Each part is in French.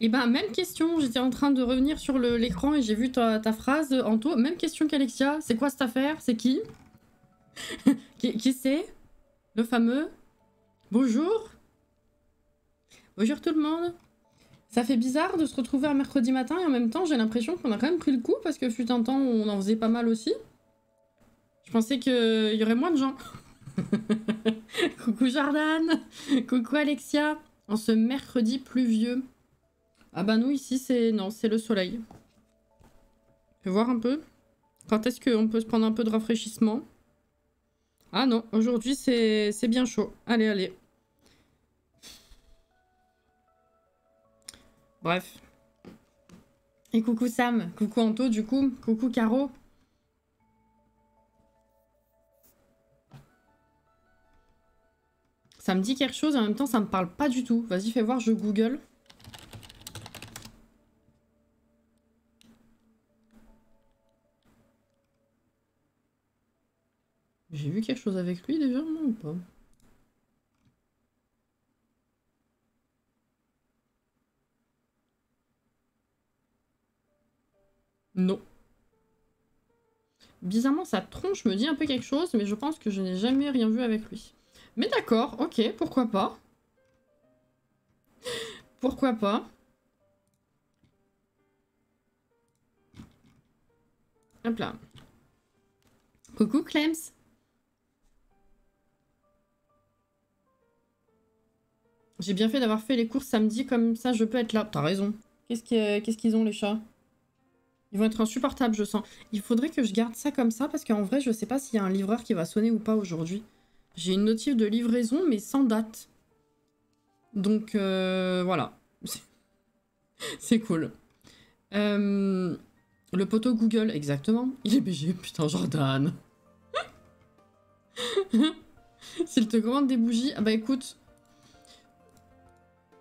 Et ben, même question, j'étais en train de revenir sur l'écran et j'ai vu ta phrase, Anto. Même question qu'Alexia, c'est quoi cette affaire? C'est qui? Qui c'est? Le fameux? Bonjour? Bonjour tout le monde. Ça fait bizarre de se retrouver un mercredi matin et en même temps j'ai l'impression qu'on a quand même pris le coup parce que fut un temps où on en faisait pas mal aussi. Je pensais qu'il y aurait moins de gens. Coucou Jordan. Coucou Alexia. En ce mercredi pluvieux. Ah bah nous ici c'est... Non, c'est le soleil. Je vais voir un peu. Quand est-ce qu'on peut se prendre un peu de rafraîchissement? Ah non, aujourd'hui c'est bien chaud. Allez, allez. Bref. Et coucou Sam, coucou Anto du coup, coucou Caro. Ça me dit quelque chose et en même temps ça me parle pas du tout. Vas-y fais voir, je google. J'ai vu quelque chose avec lui déjà, non ou pas? Non. Bizarrement, sa tronche me dit un peu quelque chose, mais je pense que je n'ai jamais rien vu avec lui. Mais d'accord, ok, pourquoi pas. Pourquoi pas. Hop là. Coucou Clems. J'ai bien fait d'avoir fait les courses samedi, comme ça je peux être là. T'as raison. Qu'est-ce qu'ils ont les chats? Ils vont être insupportables, je sens. Il faudrait que je garde ça comme ça, parce qu'en vrai, je sais pas s'il y a un livreur qui va sonner ou pas aujourd'hui. J'ai une notif de livraison, mais sans date. Donc, voilà. C'est cool. Le poteau Google, exactement. Il est BG, putain, Jordan. S'il te commande des bougies... Ah bah écoute...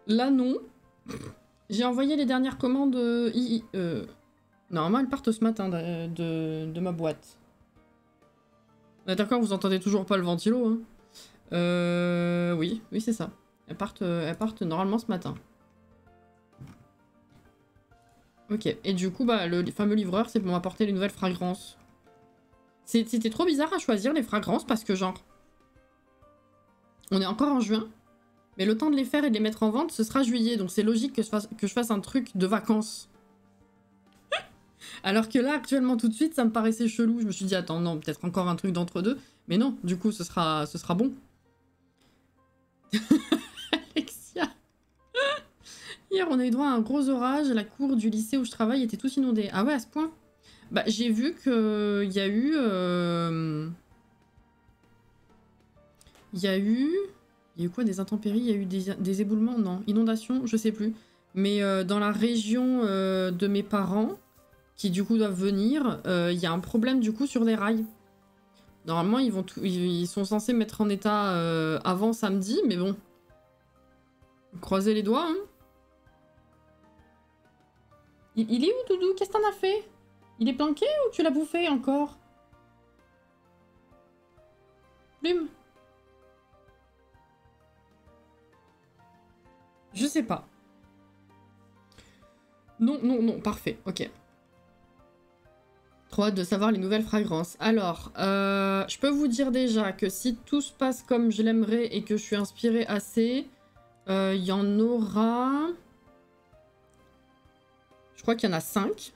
Là, non. J'ai envoyé les dernières commandes... Normalement, elles partent ce matin de ma boîte. D'accord, vous entendez toujours pas le ventilo, hein. Oui, c'est ça. Elles partent normalement ce matin. Ok, et du coup, bah, le fameux livreur, c'est pour m'apporter les nouvelles fragrances. C'était trop bizarre à choisir les fragrances parce que, genre, on est encore en juin, mais le temps de les faire et de les mettre en vente, ce sera juillet, donc c'est logique que je fasse un truc de vacances. Alors que là, actuellement, tout de suite, ça me paraissait chelou. Je me suis dit, attends, non, peut-être encore un truc d'entre-deux. Mais non, du coup, ce sera bon. Alexia. Hier, on a eu droit à un gros orage. La cour du lycée où je travaille était tous inondée. Ah ouais, à ce point? Bah, j'ai vu qu'il y a eu... Il y a eu quoi? Des intempéries? Il y a eu des éboulements? Non. Inondations? Je sais plus. Mais dans la région de mes parents, qui du coup doivent venir, il y a un problème du coup sur les rails. Normalement, ils sont censés mettre en état avant samedi, mais bon. Croisez les doigts, hein. Il est où, Doudou? Qu'est-ce que t'en as fait? Il est planqué ou tu l'as bouffé encore? Plume? Je sais pas. Non, non, non, parfait, ok. Trop hâte de savoir les nouvelles fragrances. Alors, je peux vous dire déjà que si tout se passe comme je l'aimerais et que je suis inspirée assez, il y en aura... Je crois qu'il y en a 5.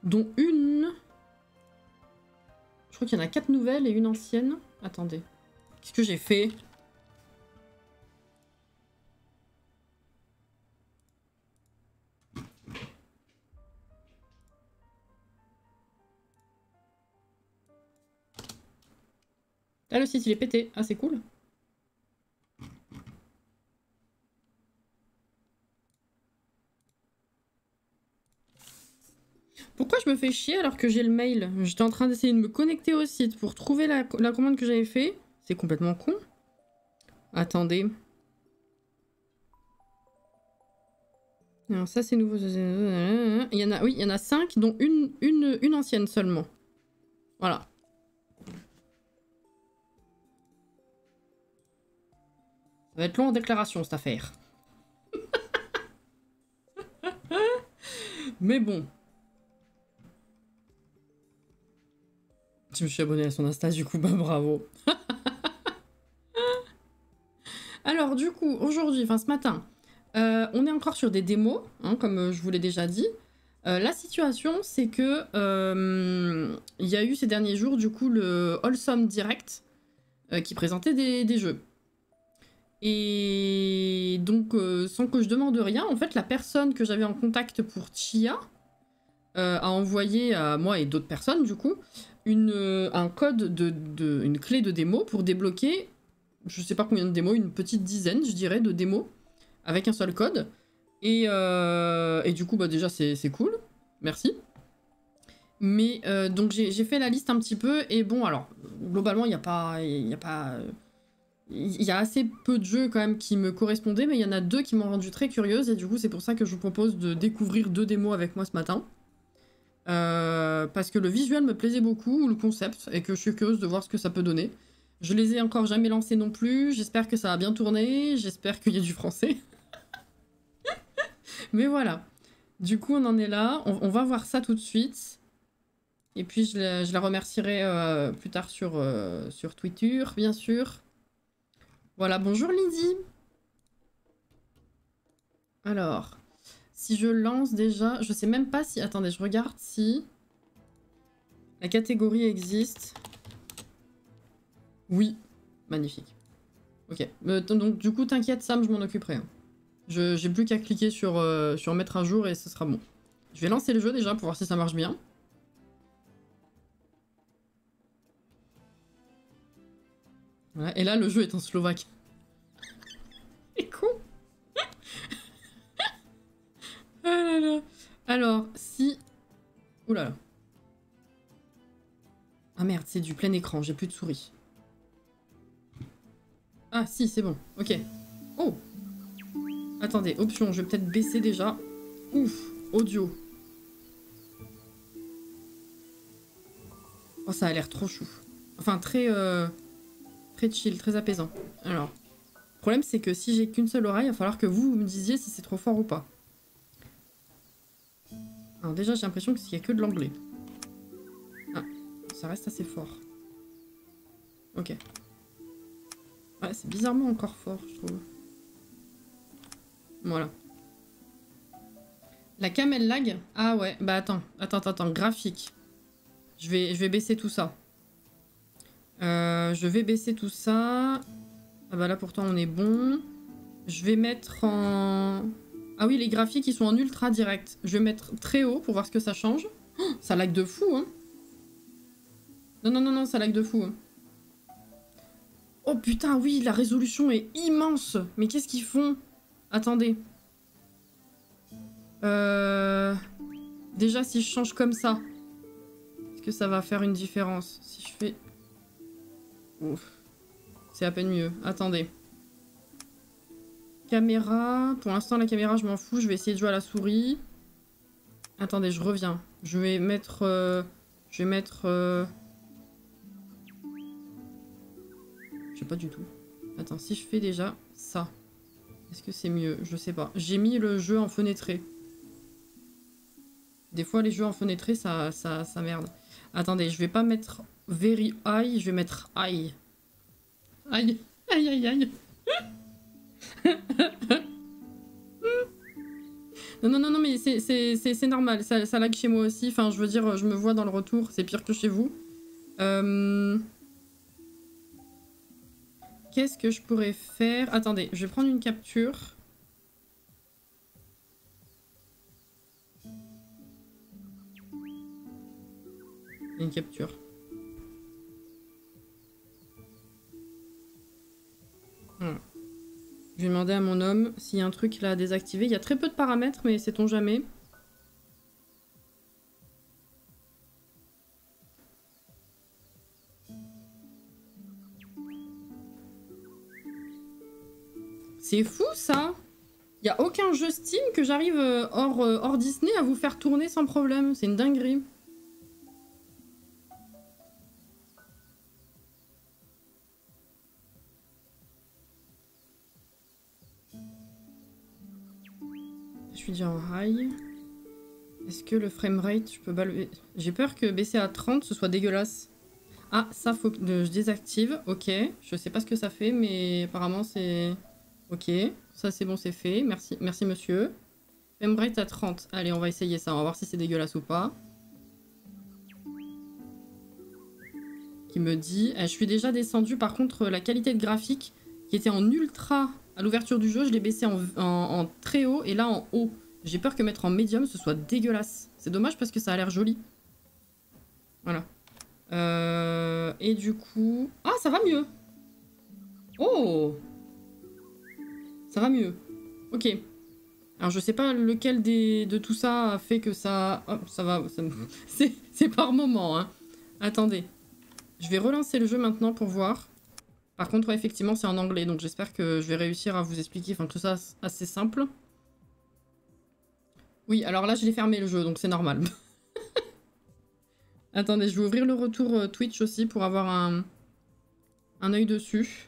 Dont une... Je crois qu'il y en a 4 nouvelles et une ancienne. Attendez. Qu'est-ce que j'ai fait? Ah, le site il est pété. Ah, c'est cool. Pourquoi je me fais chier alors que j'ai le mail? J'étais en train d'essayer de me connecter au site pour trouver la commande que j'avais fait. C'est complètement con. Attendez. Alors ça c'est nouveau. Il y en a, oui, il y en a 5, dont une ancienne seulement. Voilà. va être long en déclaration, cette affaire. Mais bon. Je me suis abonné à son Insta, du coup, bah bravo. Alors, du coup, aujourd'hui, enfin ce matin, on est encore sur des démos, hein, comme je vous l'ai déjà dit. La situation, c'est que il y a eu ces derniers jours, du coup, le Wholesome Direct qui présentait des jeux. Et donc, sans que je demande rien, en fait, la personne que j'avais en contact pour Chia a envoyé à moi et d'autres personnes, du coup, un code, une clé de démo pour débloquer, je sais pas combien de démos, une petite dizaine, je dirais, de démos, avec un seul code. Et du coup, bah déjà, c'est cool. Merci. Mais donc, j'ai fait la liste un petit peu. Et bon, alors, globalement, il y a assez peu de jeux quand même qui me correspondaient, mais il y en a 2 qui m'ont rendu très curieuse. Et du coup, c'est pour ça que je vous propose de découvrir 2 démos avec moi ce matin. Parce que le visuel me plaisait beaucoup, le concept, et que je suis curieuse de voir ce que ça peut donner. Je les ai encore jamais lancés non plus. J'espère que ça va bien tourner. J'espère qu'il y a du français. Mais voilà. Du coup, on en est là. On va voir ça tout de suite. Et puis, je la remercierai plus tard sur Twitter, bien sûr. Voilà, bonjour Lydie. Alors, si je lance déjà... Je sais même pas si... Attendez, je regarde si... La catégorie existe. Oui. Magnifique. Ok. Donc, du coup, t'inquiète, Sam, je m'en occuperai. Hein. J'ai plus qu'à cliquer sur mettre à jour et ce sera bon. Je vais lancer le jeu déjà pour voir si ça marche bien. Voilà. Et là, le jeu est en slovaque. C'est con. Ah là là. Alors, si... Ouh là là. Ah merde, c'est du plein écran, j'ai plus de souris. Ah si, c'est bon, ok. Oh. Attendez, option, je vais peut-être baisser déjà. Ouf, audio. Oh, ça a l'air trop chou. Enfin, très chill, très apaisant. Alors, le problème, c'est que si j'ai qu'une seule oreille, il va falloir que vous me disiez si c'est trop fort ou pas. Alors déjà, j'ai l'impression qu'il n'y a que de l'anglais. Ah, ça reste assez fort. Ok. Ouais, c'est bizarrement encore fort, je trouve. Voilà. La cam, elle lag? Ah ouais, bah attends, graphique. Je vais baisser tout ça. Je vais baisser tout ça. Ah bah là, pourtant, on est bon. Je vais mettre en... Ah oui, les graphiques, ils sont en ultra direct. Je vais mettre très haut pour voir ce que ça change. Oh, ça lag de fou, hein. Non, ça lag de fou. Hein. Oh putain, oui, la résolution est immense. Mais qu'est-ce qu'ils font? Attendez. Déjà, si je change comme ça, est-ce que ça va faire une différence? Si je fais... Ouf. C'est à peine mieux. Attendez. Caméra. Pour l'instant, la caméra, je m'en fous. Je vais essayer de jouer à la souris. Attendez, je reviens. Je vais mettre... Je sais pas du tout. Attends, si je fais déjà ça, est-ce que c'est mieux? Je sais pas. J'ai mis le jeu en fenêtré. Des fois, les jeux en fenêtré, ça merde. Attendez, je vais pas mettre very high, je vais mettre high. Aïe, aïe. Non, mais c'est normal, ça lag chez moi aussi. Enfin, je veux dire, je me vois dans le retour, c'est pire que chez vous. Qu'est-ce que je pourrais faire? Attendez, je vais prendre une capture. Une capture. Voilà. Je vais demander à mon homme s'il y a un truc là à désactiver. Il y a très peu de paramètres, mais sait-on jamais. C'est fou ça! Il n'y a aucun jeu Steam que j'arrive hors Disney à vous faire tourner sans problème. C'est une dinguerie. suis déjà en high. Est-ce que le framerate, je peux balayer? J'ai peur que baisser à 30, ce soit dégueulasse. Ah, ça, faut que je désactive. Ok. Je sais pas ce que ça fait, mais apparemment, c'est... Ok. Ça, c'est bon, c'est fait. Merci, merci monsieur. Framerate à 30. Allez, on va essayer ça. On va voir si c'est dégueulasse ou pas. Qui me dit... je suis déjà descendue. Par contre, la qualité de graphique, qui était en ultra à l'ouverture du jeu, je l'ai baissé en très haut et là en haut. J'ai peur que mettre en médium, ce soit dégueulasse. C'est dommage parce que ça a l'air joli. Voilà. Et du coup... Ah, ça va mieux. Oh, ça va mieux. Ok. Alors, je sais pas lequel de tout ça a fait que ça... Oh, ça va... C'est par moment, hein. Attendez. Je vais relancer le jeu maintenant pour voir. Par contre, ouais, effectivement, c'est en anglais. Donc, j'espère que je vais réussir à vous expliquer. Enfin, que tout ça assez simple. Oui, alors là, je l'ai fermé le jeu, donc c'est normal. Attendez, je vais ouvrir le retour Twitch aussi pour avoir un œil dessus.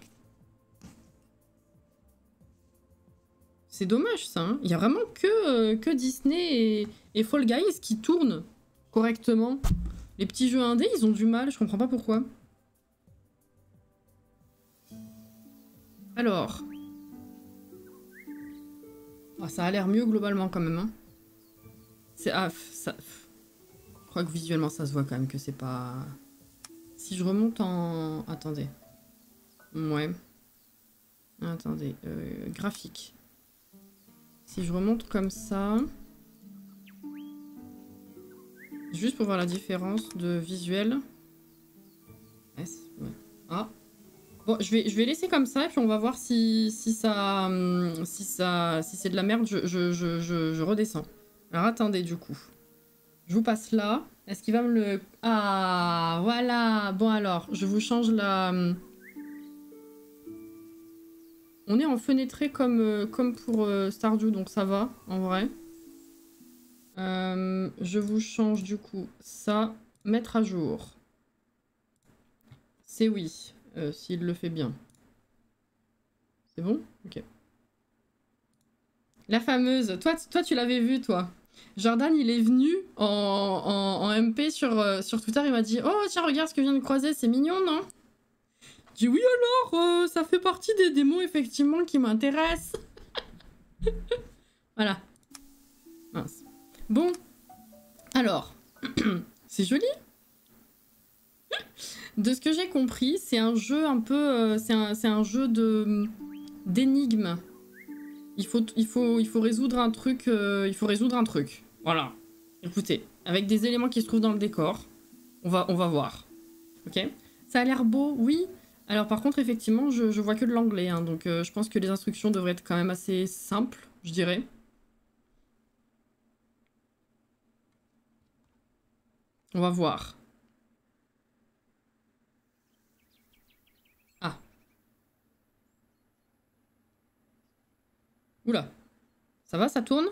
C'est dommage ça, hein. Il y a vraiment que Disney et Fall Guys qui tournent correctement. Les petits jeux indés, ils ont du mal, je comprends pas pourquoi. Alors. Oh, ça a l'air mieux globalement quand même. Hein. C'est... Ah, ça... Je crois que visuellement ça se voit quand même que c'est pas... Si je remonte en... Attendez. Ouais. Attendez. Graphique. Si je remonte comme ça... Juste pour voir la différence de visuel. Ouais. Ah. Bon, je vais laisser comme ça et puis on va voir si c'est de la merde, je redescends. Alors attendez du coup. Je vous passe là. Est-ce qu'il va me le... Ah, voilà. Bon alors, je vous change la... On est en fenêtré comme pour Stardew, donc ça va, en vrai. Je vous change du coup ça. Mettre à jour. C'est oui, s'il le fait bien. C'est bon? Ok. La fameuse. Toi tu l'avais vue, toi. Jordan, il est venu en MP sur Twitter, il m'a dit « Oh, tiens, regarde ce que je viens de croiser, c'est mignon, non ?» J'ai dit « Oui, alors, ça fait partie des démos, effectivement, qui m'intéressent. » Voilà. Mince. Bon. Alors. C'est joli. De ce que j'ai compris, c'est un jeu un peu... c'est un jeu d'énigmes. Il faut résoudre un truc. Il faut résoudre un truc. Voilà. Écoutez, avec des éléments qui se trouvent dans le décor, on va voir. Ok. Ça a l'air beau, oui. Alors par contre, effectivement, je vois que de l'anglais, hein, donc je pense que les instructions devraient être quand même assez simples, je dirais. On va voir. Ah. Oula. Ça va, ça tourne?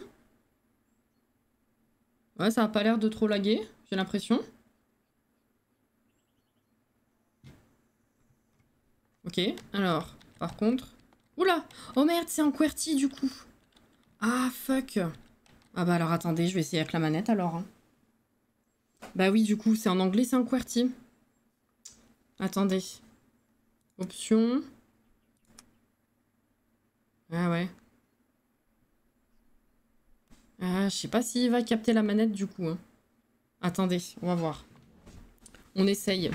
Ouais, ça a pas l'air de trop laguer, j'ai l'impression. Ok, alors, par contre... Oula! Oh merde, c'est en QWERTY du coup. Ah, fuck. Ah bah alors attendez, je vais essayer avec la manette alors. Hein. Bah oui, du coup, c'est en anglais, c'est en QWERTY. Attendez. Options. Ah ouais. Ah, je sais pas s'il va capter la manette du coup. Hein. Attendez, on va voir. On essaye.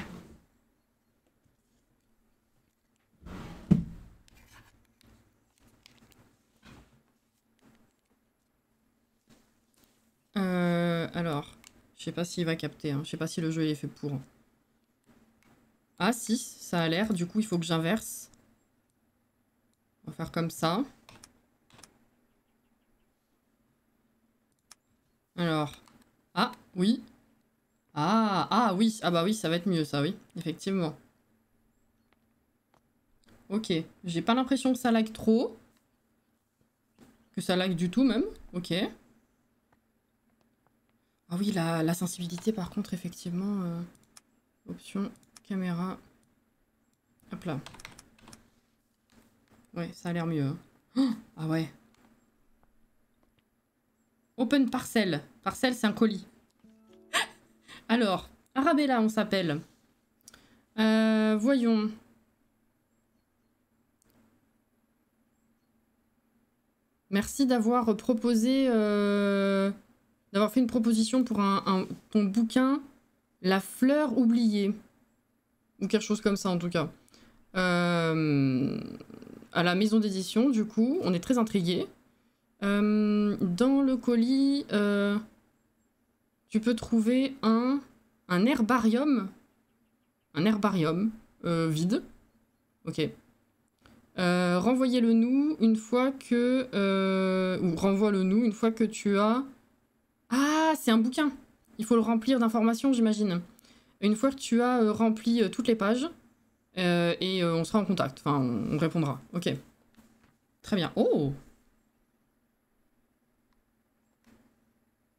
Alors, je sais pas s'il va capter. Hein. Je sais pas si le jeu est fait pour. Ah si, ça a l'air. Du coup, il faut que j'inverse. On va faire comme ça. Alors. Ah, oui. Ah oui. Ah bah oui, ça va être mieux ça, oui. Effectivement. Ok. J'ai pas l'impression que ça lag trop. Que ça lag du tout même. Ok. Ah oui, la sensibilité par contre, effectivement. Option, caméra. Hop là. Ouais, ça a l'air mieux. Hein. Oh, ah ouais. Open parcel. Parcel, c'est un colis. Alors, Arabella, on s'appelle. Voyons. Merci d'avoir proposé... d'avoir fait une proposition pour ton bouquin La fleur oubliée. Ou quelque chose comme ça, en tout cas. À la maison d'édition, du coup. On est très intrigués. Dans le colis, tu peux trouver un herbarium. Un herbarium vide. Ok. Renvoyez-le nous une fois que... ou renvoie-le nous une fois que tu as... Ah, c'est un bouquin. Il faut le remplir d'informations, j'imagine. Une fois que tu as rempli toutes les pages, et on sera en contact. Enfin, on répondra. Ok. Très bien. Oh!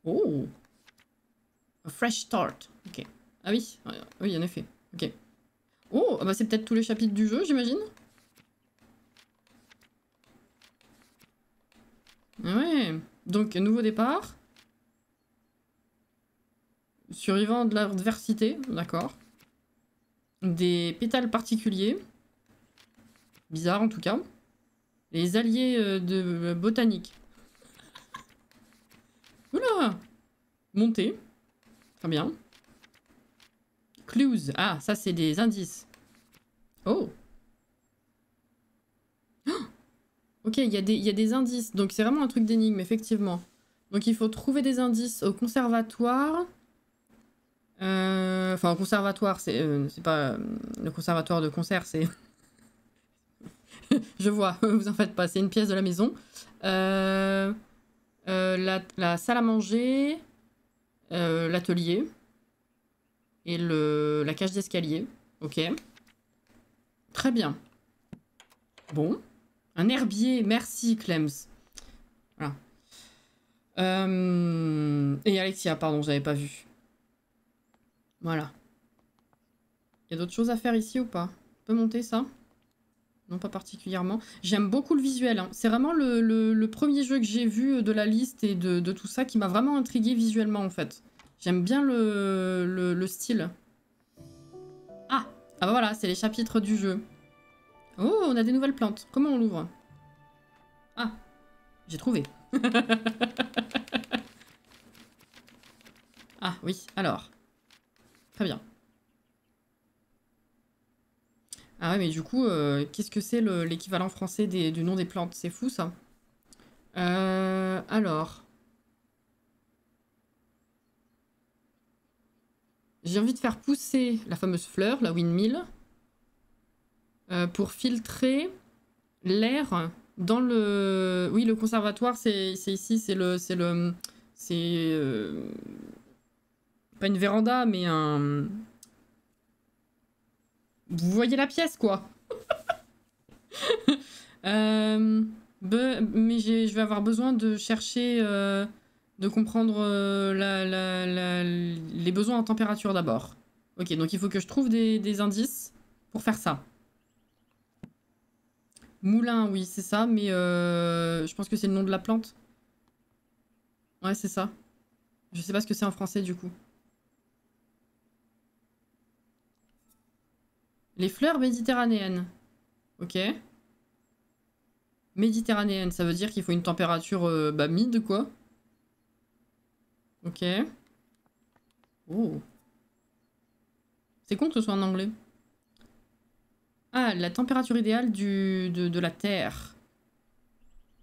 Oh! A fresh start. Ok. Ah oui, oui, en effet. Ok. Oh, bah c'est peut-être tous les chapitres du jeu, j'imagine. Ouais. Donc, nouveau départ. Survivant de l'adversité, d'accord. Des pétales particuliers. Bizarre en tout cas. Les alliés de botanique. Oula! Monter. Très bien. Clues. Ah, ça c'est des indices. Oh! Ok, il y a des indices. Donc c'est vraiment un truc d'énigme, effectivement. Donc il faut trouver des indices au conservatoire. Enfin, au conservatoire, c'est pas le conservatoire de concert, c'est... Je vois, vous en faites pas, c'est une pièce de la maison. La salle à manger, l'atelier et la cage d'escalier. Ok. Très bien. Bon. Un herbier, merci Clems. Voilà. Et Alexia, pardon, j'avais pas vu. Voilà. Il y a d'autres choses à faire ici ou pas? On peut monter ça? Non, pas particulièrement. J'aime beaucoup le visuel. Hein. C'est vraiment le premier jeu que j'ai vu de la liste et de tout ça qui m'a vraiment intrigué visuellement en fait. J'aime bien le style. Ah! Ah bah voilà, c'est les chapitres du jeu. Oh, on a des nouvelles plantes. Comment on l'ouvre? Ah! J'ai trouvé. Ah oui, alors. Très bien. Ah ouais, mais du coup, qu'est-ce que c'est l'équivalent français du nom des plantes? C'est fou, ça. Alors... J'ai envie de faire pousser la fameuse fleur, la windmill, pour filtrer l'air dans le... Oui, le conservatoire, c'est ici, c'est pas une véranda, mais un... Vous voyez la pièce, quoi. Mais je vais avoir besoin de chercher... de comprendre les besoins en température d'abord. Ok, donc il faut que je trouve des indices pour faire ça. Moulin, oui, c'est ça, mais je pense que c'est le nom de la plante. Ouais, c'est ça. Je sais pas ce que c'est en français, du coup. Les fleurs méditerranéennes. Ok. Méditerranéenne, ça veut dire qu'il faut une température mid, quoi. Ok. Oh. C'est con que ce soit en anglais. Ah, la température idéale de la Terre.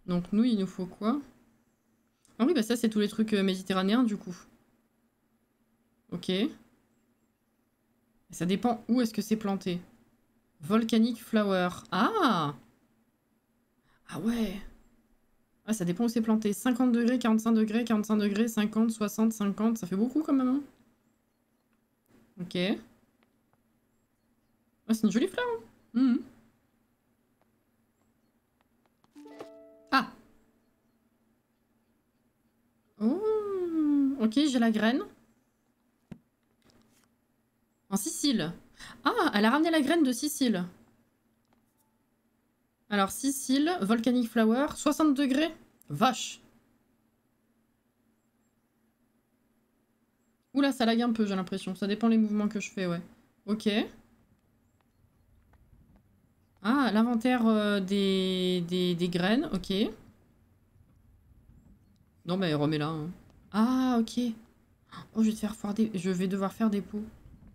Donc nous, il nous faut quoi? Ah oui, bah ça, c'est tous les trucs méditerranéens, du coup. Ok. Et ça dépend où est-ce que c'est planté. Volcanic flower. Ah! Ah ouais. Ah, ça dépend où c'est planté. 50 degrés, 45 degrés, 45 degrés, 50, 60, 50. Ça fait beaucoup quand même, hein. Ok. Ah, c'est une jolie fleur, hein. Mmh. Ah! Oh! Ok, j'ai la graine. En Sicile. Ah, elle a ramené la graine de Sicile. Alors, Sicile, Volcanic Flower, 60 degrés. Vache. Oula, ça lag un peu, j'ai l'impression. Ça dépend les mouvements que je fais, ouais. Ok. Ah, l'inventaire des graines, ok. Non, mais remets-la. Hein. Ah, ok. Oh, je vais devoir faire des pots.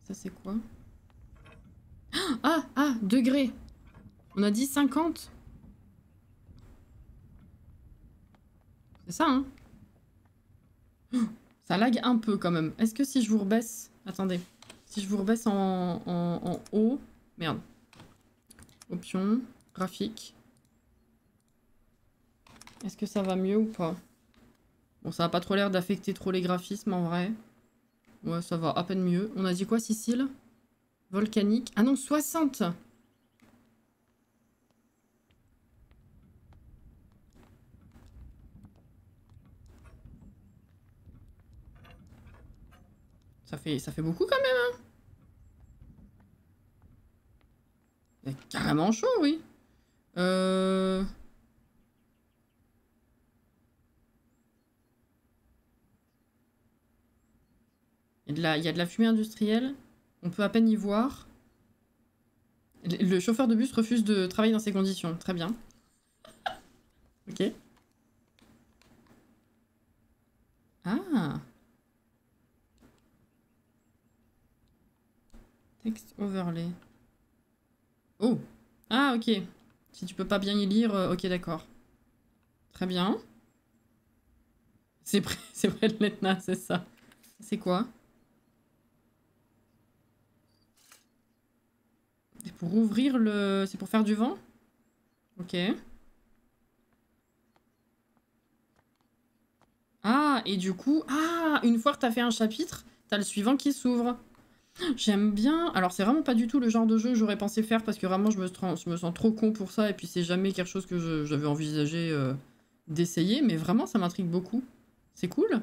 Ça, c'est quoi? Ah, degrés. On a dit 50. C'est ça, hein? Ça lag un peu, quand même. Est-ce que si je vous rebaisse... Attendez. Si je vous rebaisse en haut... Merde. Options. Graphique. Est-ce que ça va mieux ou pas? Bon, ça a pas trop l'air d'affecter trop les graphismes, en vrai. Ouais, ça va à peine mieux. On a dit quoi, Sicile? Volcanique. Ah non, 60! Ça fait beaucoup, quand même, hein? C'est carrément chaud, oui. Il y a de la fumée industrielle. On peut à peine y voir. Le chauffeur de bus refuse de travailler dans ces conditions. Très bien. Ok. Ah. Text overlay. Oh. Ah, ok. Si tu peux pas bien y lire, ok, d'accord. Très bien. C'est près de l'Etna, c'est ça. C'est quoi? C'est pour ouvrir le... C'est pour faire du vent? Ok. Ah, et du coup... Ah, une fois que t'as fait un chapitre, t'as le suivant qui s'ouvre. J'aime bien... Alors, c'est vraiment pas du tout le genre de jeu que j'aurais pensé faire parce que vraiment, je me sens trop con pour ça et puis c'est jamais quelque chose que j'avais envisagé d'essayer, mais vraiment, ça m'intrigue beaucoup. C'est cool.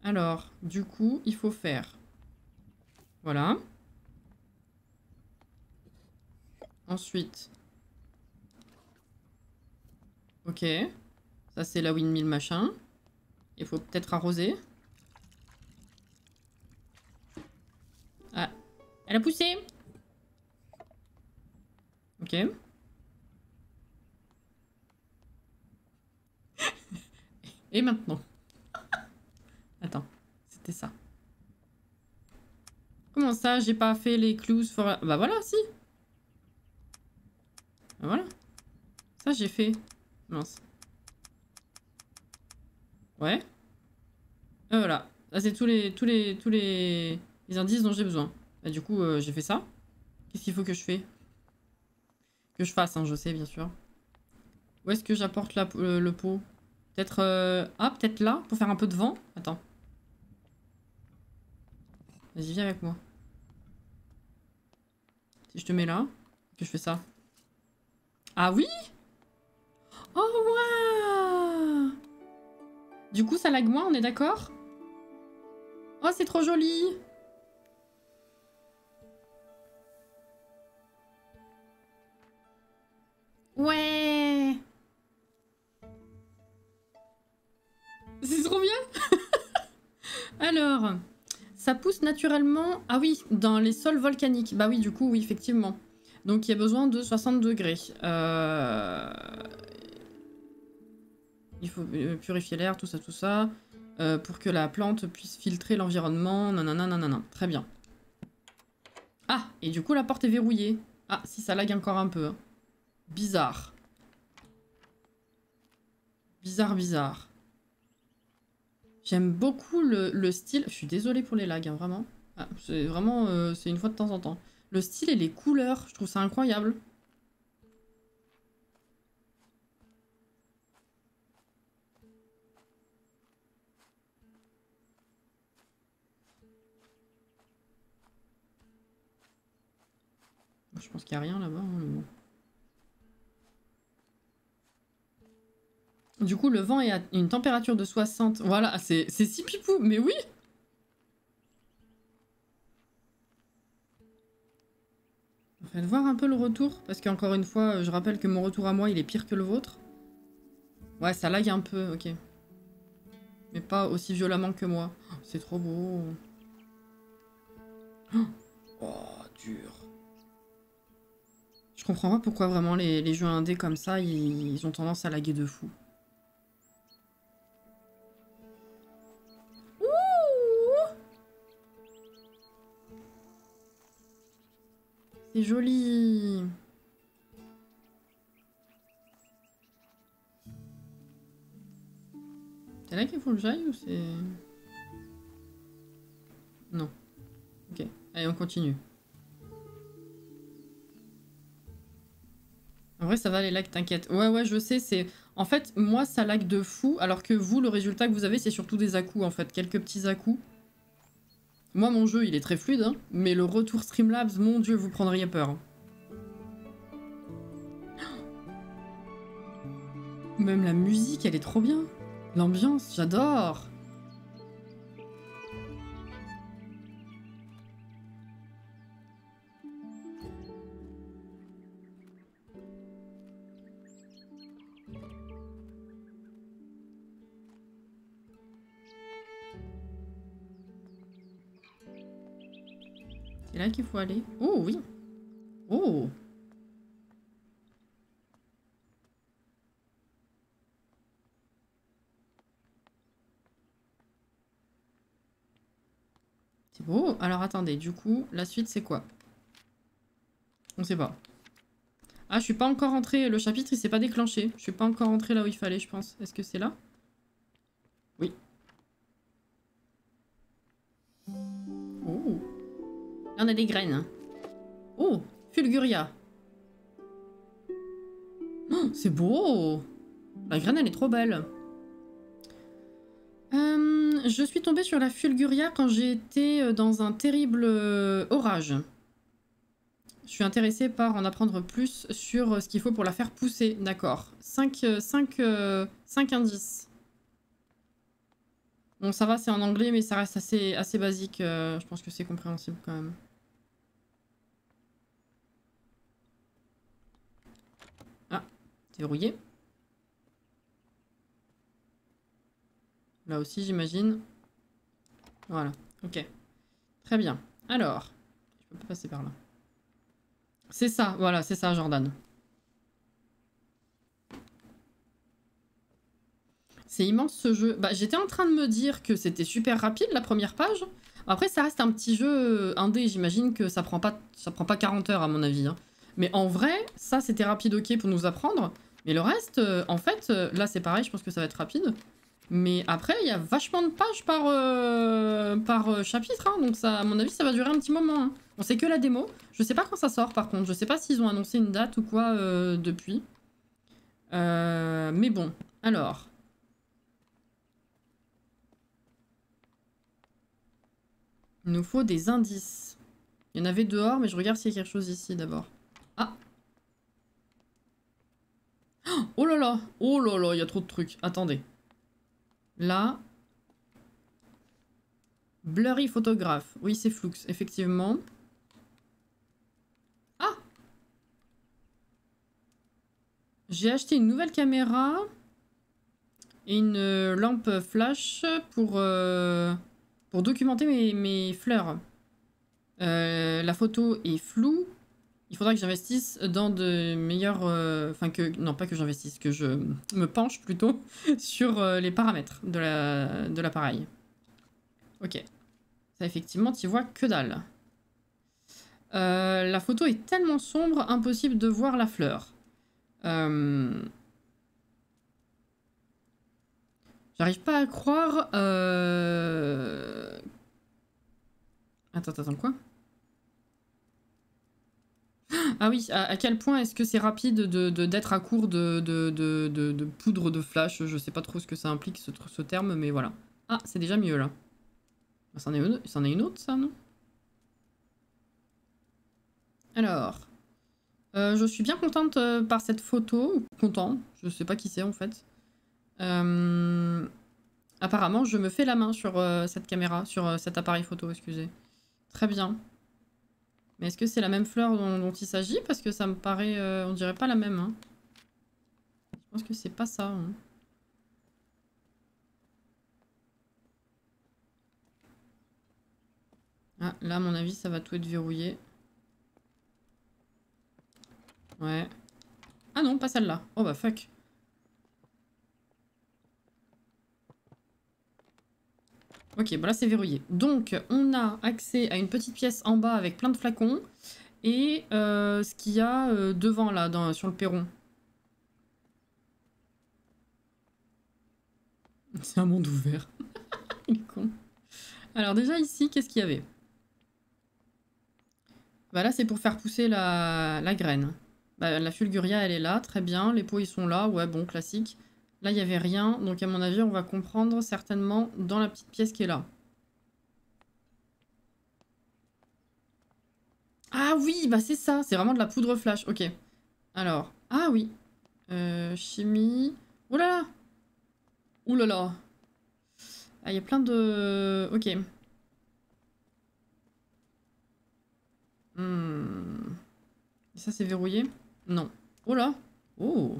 Alors, du coup, il faut faire... Voilà. Ensuite... Ok. Ça, c'est la windmill machin. Il faut peut-être arroser. Ah, elle a poussé. Ok. Et maintenant? Attends, c'était ça. Comment ça, j'ai pas fait les clues for... Bah voilà, si. Bah voilà. Ça, j'ai fait. Mince. Ouais. Voilà. Là, c'est les indices dont j'ai besoin. Bah, du coup, j'ai fait ça. Qu'est-ce qu'il faut que je fais? Que je fasse, hein, je sais, bien sûr. Où est-ce que j'apporte le pot? Peut-être... Ah, peut-être là, pour faire un peu de vent. Attends. Vas-y, viens avec moi. Si je te mets là, que je fais ça. Ah oui? Oh, waouh! Du coup, ça lag moins, on est d'accord? Oh, c'est trop joli! Ouais! C'est trop bien! Alors, ça pousse naturellement... Ah oui, dans les sols volcaniques. Bah oui, du coup, oui, effectivement. Donc, il y a besoin de 60 degrés. Il faut purifier l'air, tout ça, tout ça. Pour que la plante puisse filtrer l'environnement. Nanana, nanana. Très bien. Ah, et du coup, la porte est verrouillée. Ah, si, ça lag encore un peu. Hein. Bizarre. Bizarre, bizarre. J'aime beaucoup le style. Je suis désolée pour les lags, hein, vraiment. Ah, c'est vraiment... c'est une fois de temps en temps. Le style et les couleurs, je trouve ça incroyable. Je pense qu'il n'y a rien là-bas. Hein, mais bon. Du coup, le vent est à une température de 60. Voilà, c'est si pipou, mais oui! Faites voir un peu le retour, parce qu'encore une fois, je rappelle que mon retour à moi, il est pire que le vôtre. Ouais, ça lag un peu, ok. Mais pas aussi violemment que moi. C'est trop beau. Oh, dur. Je comprends pas pourquoi vraiment les jeux indés comme ça, ils ont tendance à laguer de fou. Ouh, c'est joli. C'est là qu'il faut que j'aille ou c'est... Non. Ok. Allez, on continue. En vrai, ça va les lags, t'inquiète. Ouais, je sais, c'est... En fait, moi, ça lag de fou, alors que vous, le résultat que vous avez, c'est surtout des à-coups, en fait. Quelques petits à-coups. Moi, mon jeu, il est très fluide, hein, mais le retour Streamlabs, mon dieu, vous prendriez peur. Même la musique, elle est trop bien. L'ambiance, j'adore. C'est là qu'il faut aller. Oh, oui. Oh. C'est beau. Alors, attendez, du coup, la suite, c'est quoi? On sait pas. Ah, je suis pas encore entrée. Le chapitre, il s'est pas déclenché. Je suis pas encore entrée là où il fallait, je pense. Est-ce que c'est là? Oui. Oh. Là, on a des graines. Oh, Fulguria. Oh, c'est beau. La graine, elle est trop belle. Je suis tombée sur la Fulguria quand j'ai été dans un terrible orage. Je suis intéressée par en apprendre plus sur ce qu'il faut pour la faire pousser. D'accord. 5 indices. Bon, ça va, c'est en anglais, mais ça reste assez basique. Je pense que c'est compréhensible quand même. Ah, c'est verrouillé. Là aussi, j'imagine. Voilà, ok. Très bien. Alors, je peux pas passer par là. C'est ça, voilà, c'est ça, Jordan. C'est immense ce jeu. Bah, j'étais en train de me dire que c'était super rapide la première page. Après, ça reste un petit jeu indé, j'imagine que ça prend pas 40 heures à mon avis. Hein. Mais en vrai, ça c'était rapide ok pour nous apprendre. Mais le reste, en fait, là c'est pareil, je pense que ça va être rapide. Mais après, il y a vachement de pages par chapitre, hein, donc ça, à mon avis, ça va durer un petit moment. Hein. On sait que la démo. Je sais pas quand ça sort par contre. Je sais pas s'ils ont annoncé une date ou quoi depuis. Mais bon, alors. Il nous faut des indices. Il y en avait dehors, mais je regarde s'il y a quelque chose ici d'abord. Ah! Oh là là! Oh là là, il y a trop de trucs. Attendez. Là. Blurry photographe. Oui, c'est Flux, effectivement. Ah! J'ai acheté une nouvelle caméra et une lampe flash pour documenter mes fleurs. La photo est floue. Il faudra que j'investisse dans de meilleurs... Enfin, non, pas que j'investisse, que je me penche plutôt sur les paramètres de l'appareil. Ok. Ça, effectivement, tu vois que dalle. La photo est tellement sombre, impossible de voir la fleur. J'arrive pas à croire... Attends, quoi? Ah oui, à quel point est-ce que c'est rapide d'être à court de poudre de flash? Je sais pas trop ce que ça implique, ce terme, mais voilà. Ah, c'est déjà mieux, là. C'en est une autre, ça, non? Alors... je suis bien contente par cette photo. Content, je sais pas qui c'est, en fait. Apparemment, je me fais la main sur cette caméra, sur cet appareil photo, excusez. Très bien. Mais est-ce que c'est la même fleur dont il s'agit? Parce que ça me paraît... on dirait pas la même. Hein. Je pense que c'est pas ça. Hein. Ah, là, à mon avis, ça va tout être verrouillé. Ouais. Ah non, pas celle-là. Oh bah fuck. Ok, bon là c'est verrouillé. Donc, on a accès à une petite pièce en bas avec plein de flacons. Et ce qu'il y a devant, là, sur le perron. C'est un monde ouvert. Il est con. Alors déjà ici, qu'est-ce qu'il y avait? Bah là, c'est pour faire pousser la graine. Bah, la fulguria, elle est là, très bien. Les pots, ils sont là, ouais, bon, classique. Là, il n'y avait rien, donc à mon avis, on va comprendre certainement dans la petite pièce qui est là. Ah oui, bah c'est ça, c'est vraiment de la poudre flash, ok. Alors, ah oui. Chimie... Oh là là! Ouh là là! Ah, il y a plein de... Ok. Hmm. Ça, c'est verrouillé? Non. Oh là! Oh!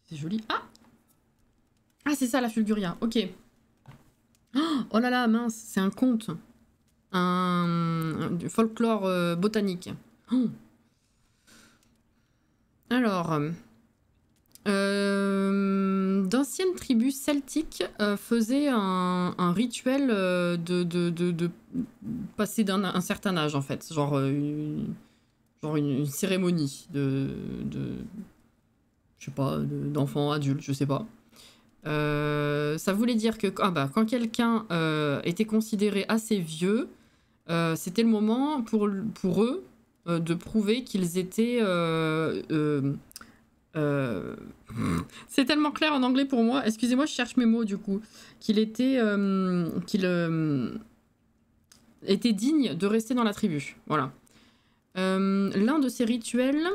C'est joli. Ah! Ah, c'est ça, la fulguria. Ok. Oh là là, mince, c'est un conte. Du folklore botanique. Oh. Alors, d'anciennes tribus celtiques faisaient un rituel de passer un certain âge, en fait. Genre, une cérémonie je sais pas, d'enfants, adultes, je sais pas. Ça voulait dire que quand quelqu'un était considéré assez vieux, c'était le moment pour eux de prouver qu'ils étaient... c'est tellement clair en anglais pour moi. Excusez-moi, je cherche mes mots du coup. Qu'il était digne de rester dans la tribu. Voilà. L'un de ces rituels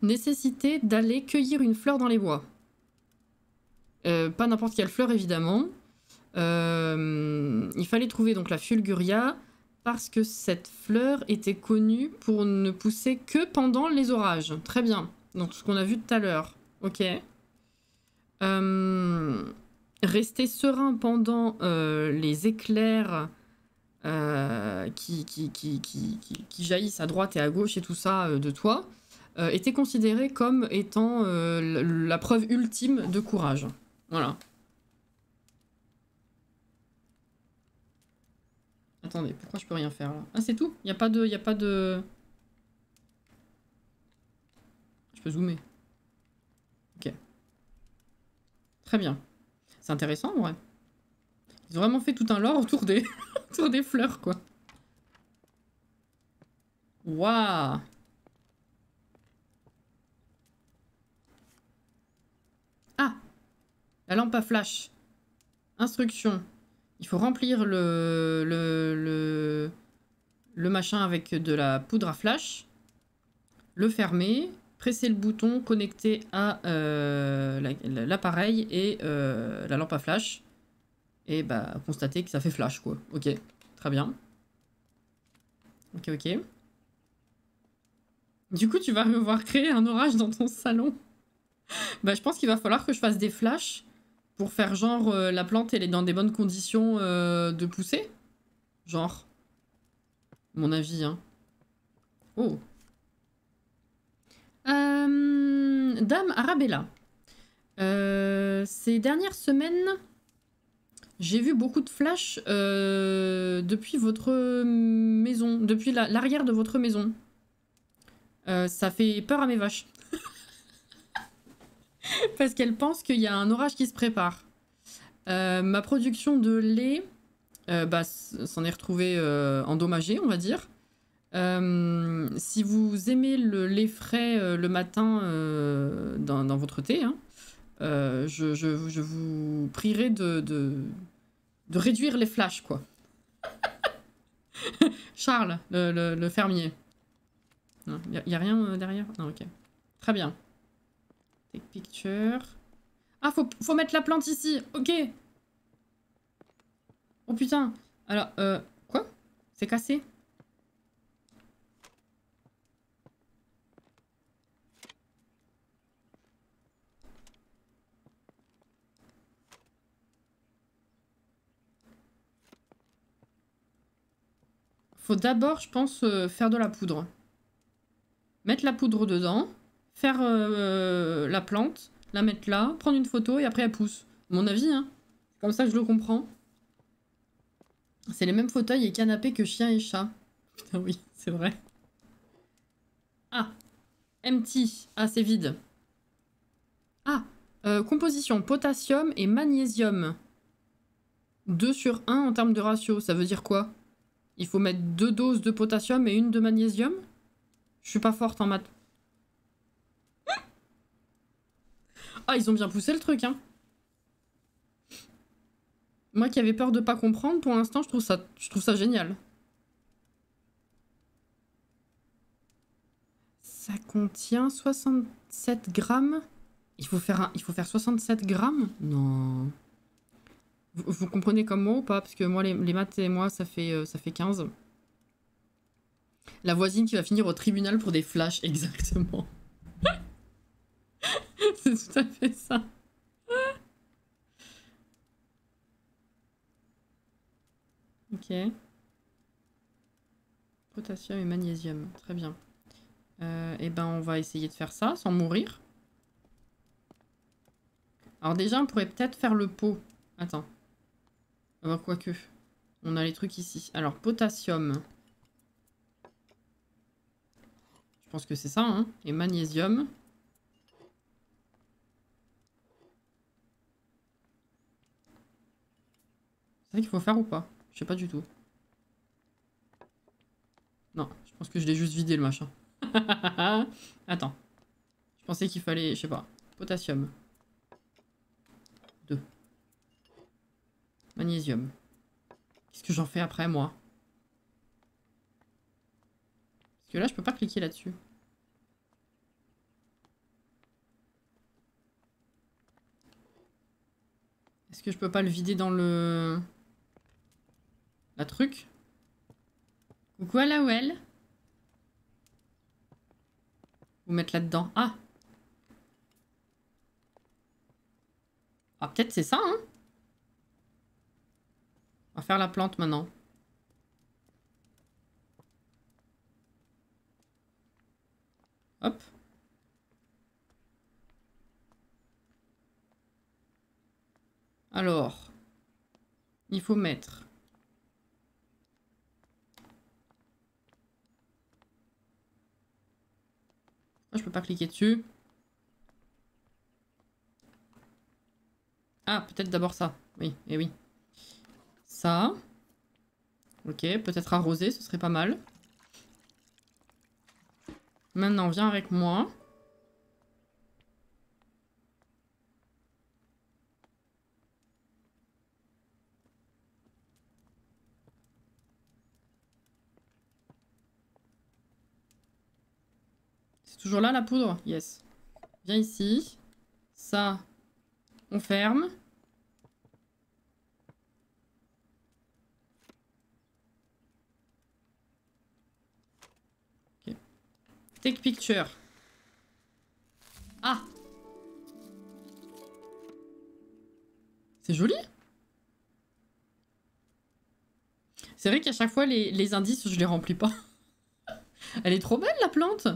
nécessitait d'aller cueillir une fleur dans les bois. Pas n'importe quelle fleur, évidemment. Il fallait trouver donc la fulguria parce que cette fleur était connue pour ne pousser que pendant les orages. Très bien. Donc ce qu'on a vu tout à l'heure. Ok. Rester serein pendant les éclairs qui jaillissent à droite et à gauche et tout ça de toi était considéré comme étant la preuve ultime de courage. Voilà. Attendez, pourquoi je peux rien faire là? Ah, c'est tout? Y a pas de... Je peux zoomer. Ok. Très bien. C'est intéressant, ouais. Ils ont vraiment fait tout un lore autour des, autour des fleurs, quoi. Waouh! Ah! La lampe à flash. Instruction. Il faut remplir le machin avec de la poudre à flash. Le fermer. Presser le bouton connecté à l'appareil et la lampe à flash. Et bah, constater que ça fait flash, quoi. Ok, très bien. Ok, ok. Du coup, tu vas me voir créer un orage dans ton salon. Bah, je pense qu'il va falloir que je fasse des flashs pour faire genre la plante, elle est dans des bonnes conditions de pousser. Genre. Mon avis, hein. Oh. Dame Arabella. Ces dernières semaines, j'ai vu beaucoup de flashs depuis votre maison, depuis l'arrière de votre maison. Ça fait peur à mes vaches. Parce qu'elles pensent qu'il y a un orage qui se prépare. Ma production de lait s'en est retrouvée endommagée, on va dire. Si vous aimez le lait frais le matin dans votre thé, hein, je vous prierai de réduire les flashs, quoi. Charles, le fermier. Il n'y a rien derrière? Non, ok. Très bien. Take picture. Ah, faut mettre la plante ici. Ok. Oh putain. Alors, quoi? C'est cassé? Faut d'abord, je pense, faire de la poudre. Mettre la poudre dedans, faire la plante, la mettre là, prendre une photo et après elle pousse. À mon avis, hein. Comme ça je le comprends. C'est les mêmes fauteuils et canapés que chien et chat. Putain oui, c'est vrai. Ah, empty. Ah, c'est vide. Ah, composition, potassium et magnésium. 2/1 en termes de ratio, ça veut dire quoi? Il faut mettre 2 doses de potassium et 1 de magnésium? Je suis pas forte en maths. Ah, ils ont bien poussé le truc, hein. Moi qui avais peur de pas comprendre, pour l'instant, je trouve ça génial. Ça contient 67 grammes. Il faut faire 67 grammes? Non. Vous comprenez comme moi ou pas? Parce que moi, les maths et moi, ça fait 15. La voisine qui va finir au tribunal pour des flashs, exactement. C'est tout à fait ça. Ok. Potassium et magnésium, très bien. Et ben on va essayer de faire ça sans mourir. Alors déjà on pourrait peut-être faire le pot. Attends. Ah bah quoique. On a les trucs ici. Alors potassium. Je pense que c'est ça, hein. Et magnésium. C'est ça qu'il faut faire ou pas? Je sais pas du tout. Non, je pense que je l'ai juste vidé le machin. Attends. Je pensais qu'il fallait, je sais pas, potassium. 2. Magnésium. Qu'est-ce que j'en fais après, moi? Parce que là, je peux pas cliquer là-dessus. Est-ce que je peux pas le vider dans le... la truc? Coucou à la well. Ou mettre là-dedans. Ah! Ah, peut-être c'est ça, hein? On va faire la plante maintenant. Hop. Alors. Il faut mettre... Ah, je peux pas cliquer dessus. Ah, peut-être d'abord ça. Oui, et oui. Ça. Ok, peut-être arroser, ce serait pas mal. Maintenant, viens avec moi. C'est toujours là la poudre? Yes. Viens ici. Ça, on ferme. Ok. Take picture. Ah! C'est joli. C'est vrai qu'à chaque fois, les indices, je les remplis pas. Elle est trop belle, la plante.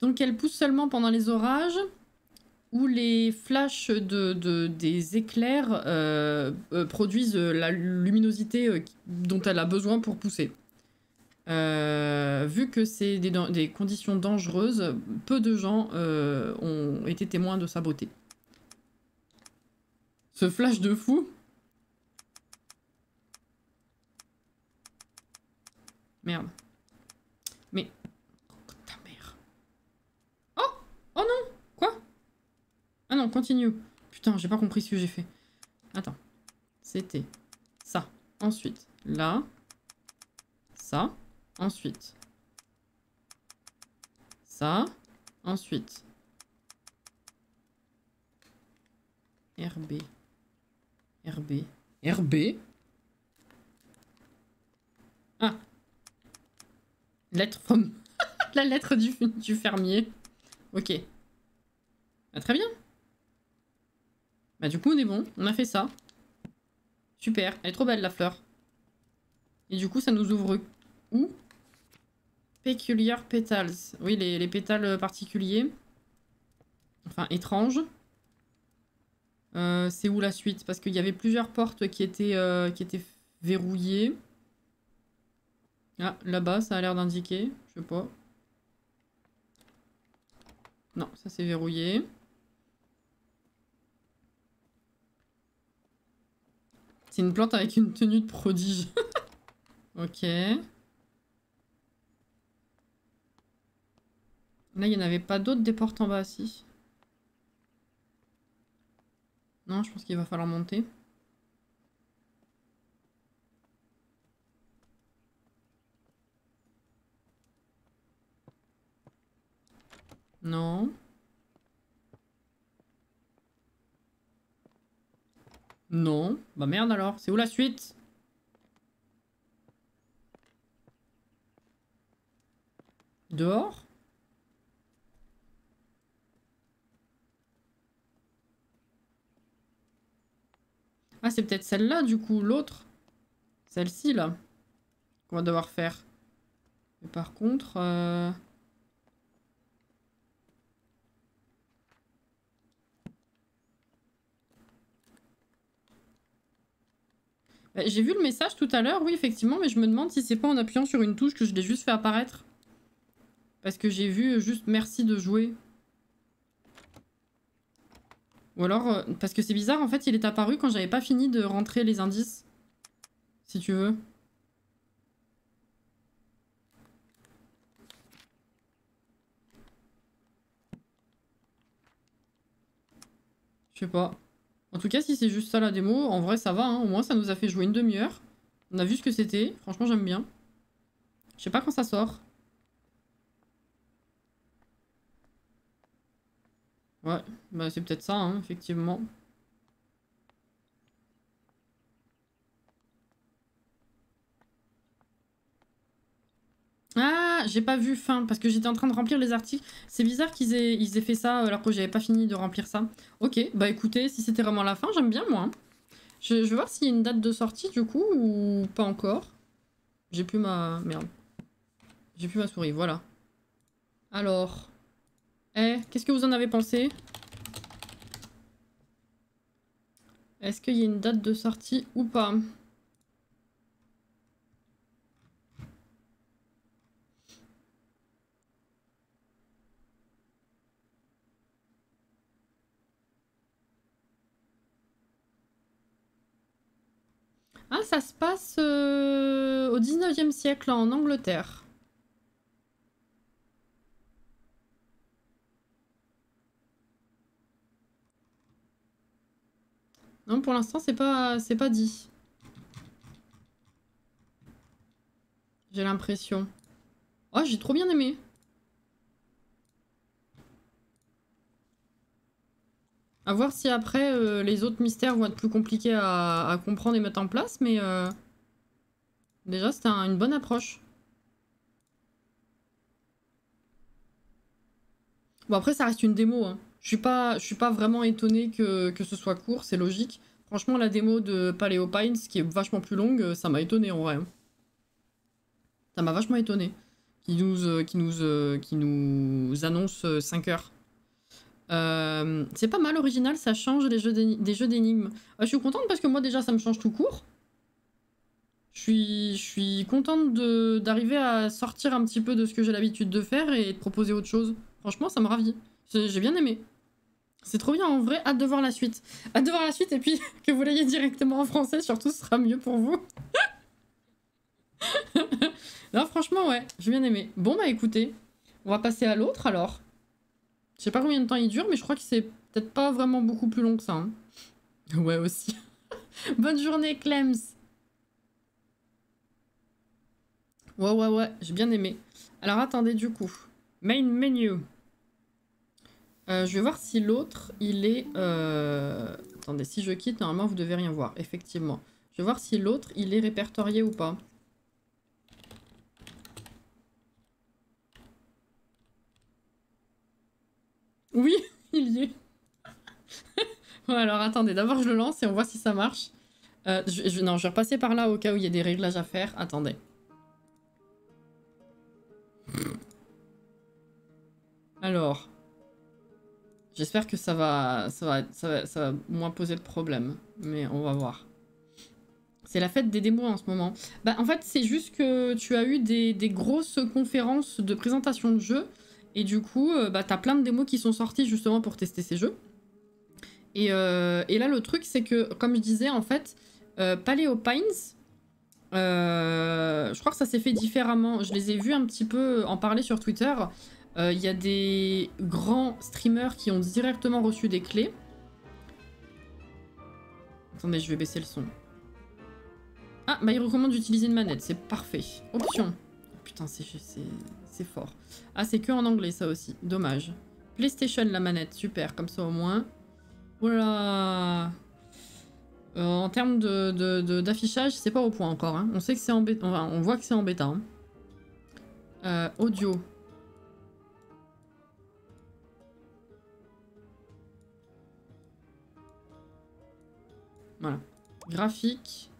Donc, elle pousse seulement pendant les orages où les flashs des éclairs produisent la luminosité dont elle a besoin pour pousser. Vu que c'est des conditions dangereuses, peu de gens ont été témoins de sa beauté. Ce flash de fou. Merde. Mais... Oh, ta mère. Oh! Oh non! Quoi? Ah non, continue. Putain, j'ai pas compris ce que j'ai fait. Attends. C'était ça. Ensuite, là. Ça. Ensuite. Ça. Ensuite. RB. RB. RB. Ah. Lettre from... La lettre du fermier. Ok. Bah, très bien. Bah du coup on est bon. On a fait ça. Super. Elle est trop belle la fleur. Et du coup, ça nous ouvre où? Peculiar petals. Oui, les pétales particuliers. Enfin, étranges. C'est où la suite? Parce qu'il y avait plusieurs portes qui étaient verrouillées. Ah, là-bas, ça a l'air d'indiquer. Je sais pas. Non, ça c'est verrouillé. C'est une plante avec une tenue de prodige. Ok. Là, il n'y en avait pas d'autres des portes en bas, si. Non, je pense qu'il va falloir monter. Non. Non. Bah merde alors. C'est où la suite? Dehors? Ah, c'est peut-être celle-là, du coup, l'autre. Celle-ci, là. Qu'on va devoir faire. Mais par contre... bah, j'ai vu le message tout à l'heure, oui, effectivement, mais je me demande si c'est pas en appuyant sur une touche que je l'ai juste fait apparaître. Parce que j'ai vu juste merci de jouer. Ou alors, parce que c'est bizarre, en fait, il est apparu quand j'avais pas fini de rentrer les indices. Si tu veux. Je sais pas. En tout cas, si c'est juste ça la démo, en vrai ça va, hein. Au moins ça nous a fait jouer une demi-heure. On a vu ce que c'était, franchement j'aime bien. Je sais pas quand ça sort. Ouais, bah c'est peut-être ça, hein, effectivement. Ah, j'ai pas vu fin, parce que j'étais en train de remplir les articles. C'est bizarre ils aient fait ça alors que j'avais pas fini de remplir ça. Ok, bah écoutez, si c'était vraiment la fin, j'aime bien moi, hein. Je vais voir s'il y a une date de sortie du coup, ou pas encore. J'ai plus ma... Merde. J'ai plus ma souris, voilà. Alors... qu'est-ce que vous en avez pensé? Est-ce qu'il y a une date de sortie ou pas? Ah, ça se passe au 19e siècle en Angleterre. Non, pour l'instant, c'est pas dit. J'ai l'impression. Oh, j'ai trop bien aimé. À voir si après, les autres mystères vont être plus compliqués à comprendre et mettre en place, mais déjà, c'était une bonne approche. Bon, après, ça reste une démo, hein. Je suis pas vraiment étonnée que ce soit court, c'est logique. Franchement, la démo de Paleo Pines, qui est vachement plus longue, ça m'a étonné en vrai, hein. Ça m'a vachement étonné. Qui nous annonce 5 heures. C'est pas mal original, ça change des jeux d'énigmes. Je suis contente parce que moi déjà ça me change tout court. Je suis contente d'arriver à sortir un petit peu de ce que j'ai l'habitude de faire et de proposer autre chose. Franchement, ça me ravit. J'ai bien aimé. C'est trop bien en vrai, hâte de voir la suite. Hâte de voir la suite et puis que vous l'ayez directement en français, surtout ce sera mieux pour vous. Non, franchement, ouais, j'ai bien aimé. Bon, bah écoutez, on va passer à l'autre alors. Je sais pas combien de temps il dure, mais je crois que c'est peut-être pas vraiment beaucoup plus long que ça, hein. Ouais, aussi. Bonne journée, Clems. Ouais, ouais, ouais, j'ai bien aimé. Alors attendez, du coup. Main menu. Je vais voir si l'autre, il est... Attendez, si je quitte, normalement, vous devez rien voir. Effectivement. Je vais voir si l'autre, il est répertorié ou pas. Oui, il y est. Ouais, alors attendez, d'abord je le lance et on voit si ça marche. Non, je vais repasser par là au cas où il y a des réglages à faire. Attendez. Alors. J'espère que ça va moins poser de problème. Mais on va voir. C'est la fête des démos en ce moment. Bah, en fait, c'est juste que tu as eu des grosses conférences de présentation de jeux. Et du coup, bah, t'as plein de démos qui sont sorties justement pour tester ces jeux. Et là, le truc, c'est que, comme je disais, en fait, Paleo Pines, je crois que ça s'est fait différemment. Je les ai vus un petit peu en parler sur Twitter. Il y a des grands streamers qui ont directement reçu des clés. Attendez, je vais baisser le son. Ah, bah il recommande d'utiliser une manette, c'est parfait. Option. Putain, c'est fort. Ah, c'est que en anglais, ça aussi. Dommage. PlayStation, la manette, super, comme ça au moins. Oula. En termes d'affichage, c'est pas au point encore. Hein. On sait que c'est en bêta. On voit que c'est en bêta. Hein. Audio. Voilà. Graphique.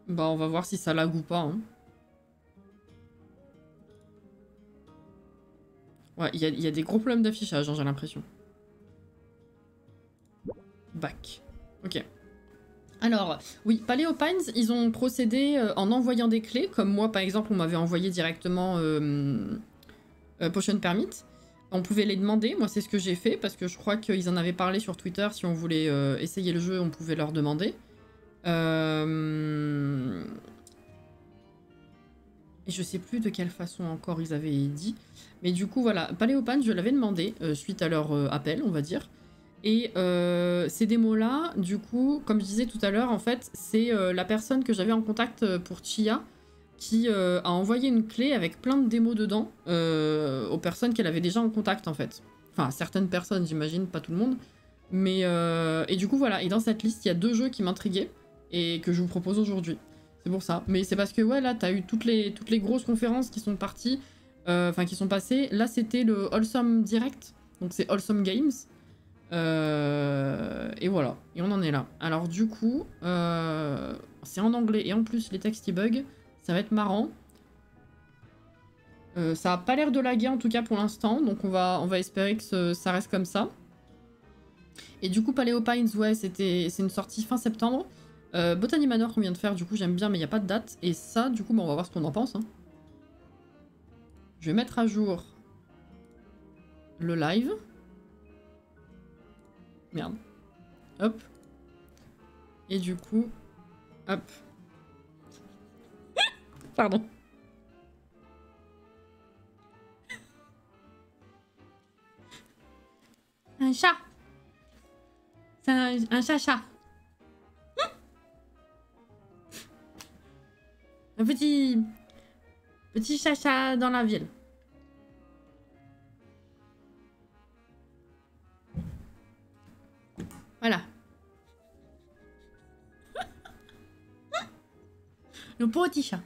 Bah, on va voir si ça lag ou pas. Hein. Ouais, il y a des gros problèmes d'affichage, hein, j'ai l'impression. Back. Ok. Alors, oui, Paleo Pines, ils ont procédé en envoyant des clés, comme moi, par exemple, on m'avait envoyé directement Potion Permit. On pouvait les demander, moi c'est ce que j'ai fait, parce que je crois qu'ils en avaient parlé sur Twitter, si on voulait essayer le jeu, on pouvait leur demander. Et je sais plus de quelle façon encore ils avaient dit. Mais du coup, voilà, Paleo Pines, je l'avais demandé, suite à leur appel, on va dire. Et ces démos-là, du coup, comme je disais tout à l'heure, en fait, c'est la personne que j'avais en contact pour Chia qui a envoyé une clé avec plein de démos dedans aux personnes qu'elle avait déjà en contact, en fait. Enfin, certaines personnes, j'imagine, pas tout le monde. Mais et du coup, voilà. Et dans cette liste, il y a 2 jeux qui m'intriguaient et que je vous propose aujourd'hui. C'est pour ça. Mais c'est parce que, ouais, là, t'as eu toutes les grosses conférences qui sont parties, enfin, qui sont passées. Là, c'était le Wholesome Direct, donc c'est Wholesome Games. Et voilà, et on en est là. Alors du coup, c'est en anglais et en plus les textes ils bug, ça va être marrant. Ça a pas l'air de laguer en tout cas pour l'instant, donc on va espérer que ça reste comme ça. Et du coup, Paleo Pines, ouais, c'est une sortie fin septembre. Botany Manor qu'on vient de faire, du coup j'aime bien, mais il n'y a pas de date. Et ça, du coup, bon, on va voir ce qu'on en pense. Hein. Je vais mettre à jour le live. Merde. Hop. Et du coup... Hop. Pardon. Un chat. C'est un chat-chat. Un petit chat-chat dans la ville. Voilà. Le petit chat.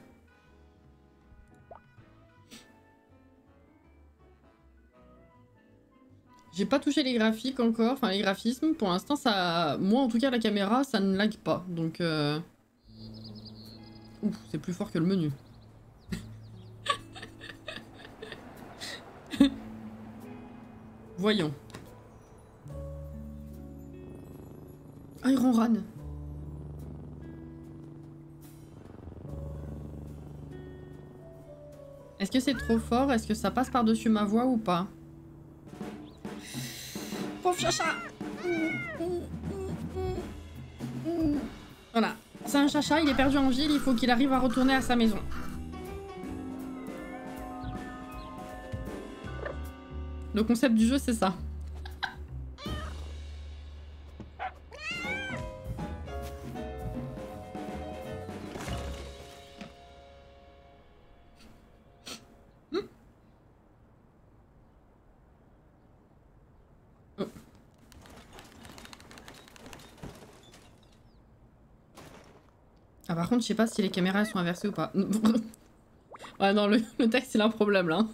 J'ai pas touché les graphiques encore, enfin les graphismes. Pour l'instant, ça, moi en tout cas la caméra, ça ne lag pas. Donc, ouf, c'est plus fort que le menu. Voyons. Iron Run. Est-ce que c'est trop fort? Est-ce que ça passe par-dessus ma voix ou pas? Pauvre chacha. Voilà. C'est un chacha, il est perdu en ville, il faut qu'il arrive à retourner à sa maison. Le concept du jeu, c'est ça. Ah, par contre, je sais pas si les caméras sont inversées ou pas. Ouais, non, le texte, il a un problème, là.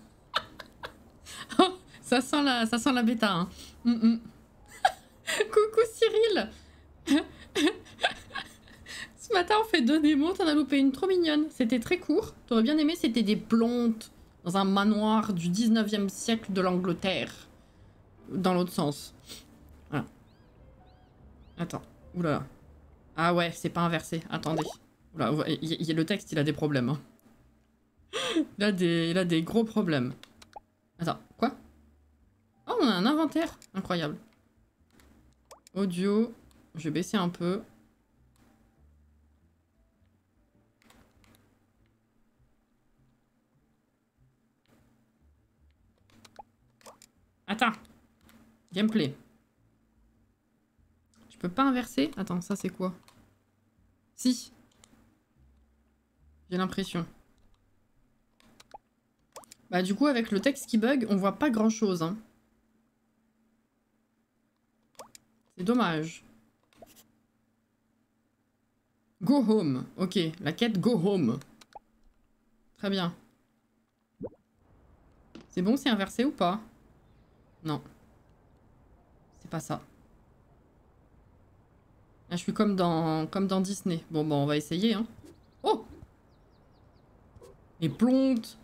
Ça sent la bêta, hein. Coucou, Cyril. les deux démos, t'en as loupé une trop mignonne. C'était très court. T'aurais bien aimé, c'était des plantes dans un manoir du 19e siècle de l'Angleterre. Dans l'autre sens. Voilà. Attends. Oula. Ah ouais, c'est pas inversé. Attendez. Oula, le texte, il a des problèmes. Hein. Il a des gros problèmes. Attends, quoi? Oh, on a un inventaire. Incroyable. Audio. Je vais baisser un peu. Attends. Gameplay. Je peux pas inverser? Attends, ça c'est quoi? Si. J'ai l'impression. Bah du coup, avec le texte qui bug, on voit pas grand chose. Hein. C'est dommage. Go home. Ok, la quête go home. Très bien. C'est bon, c'est inversé ou pas? Non. C'est pas ça. Là, je suis comme dans Disney. Bon, on va essayer. Hein. Oh! Les plantes.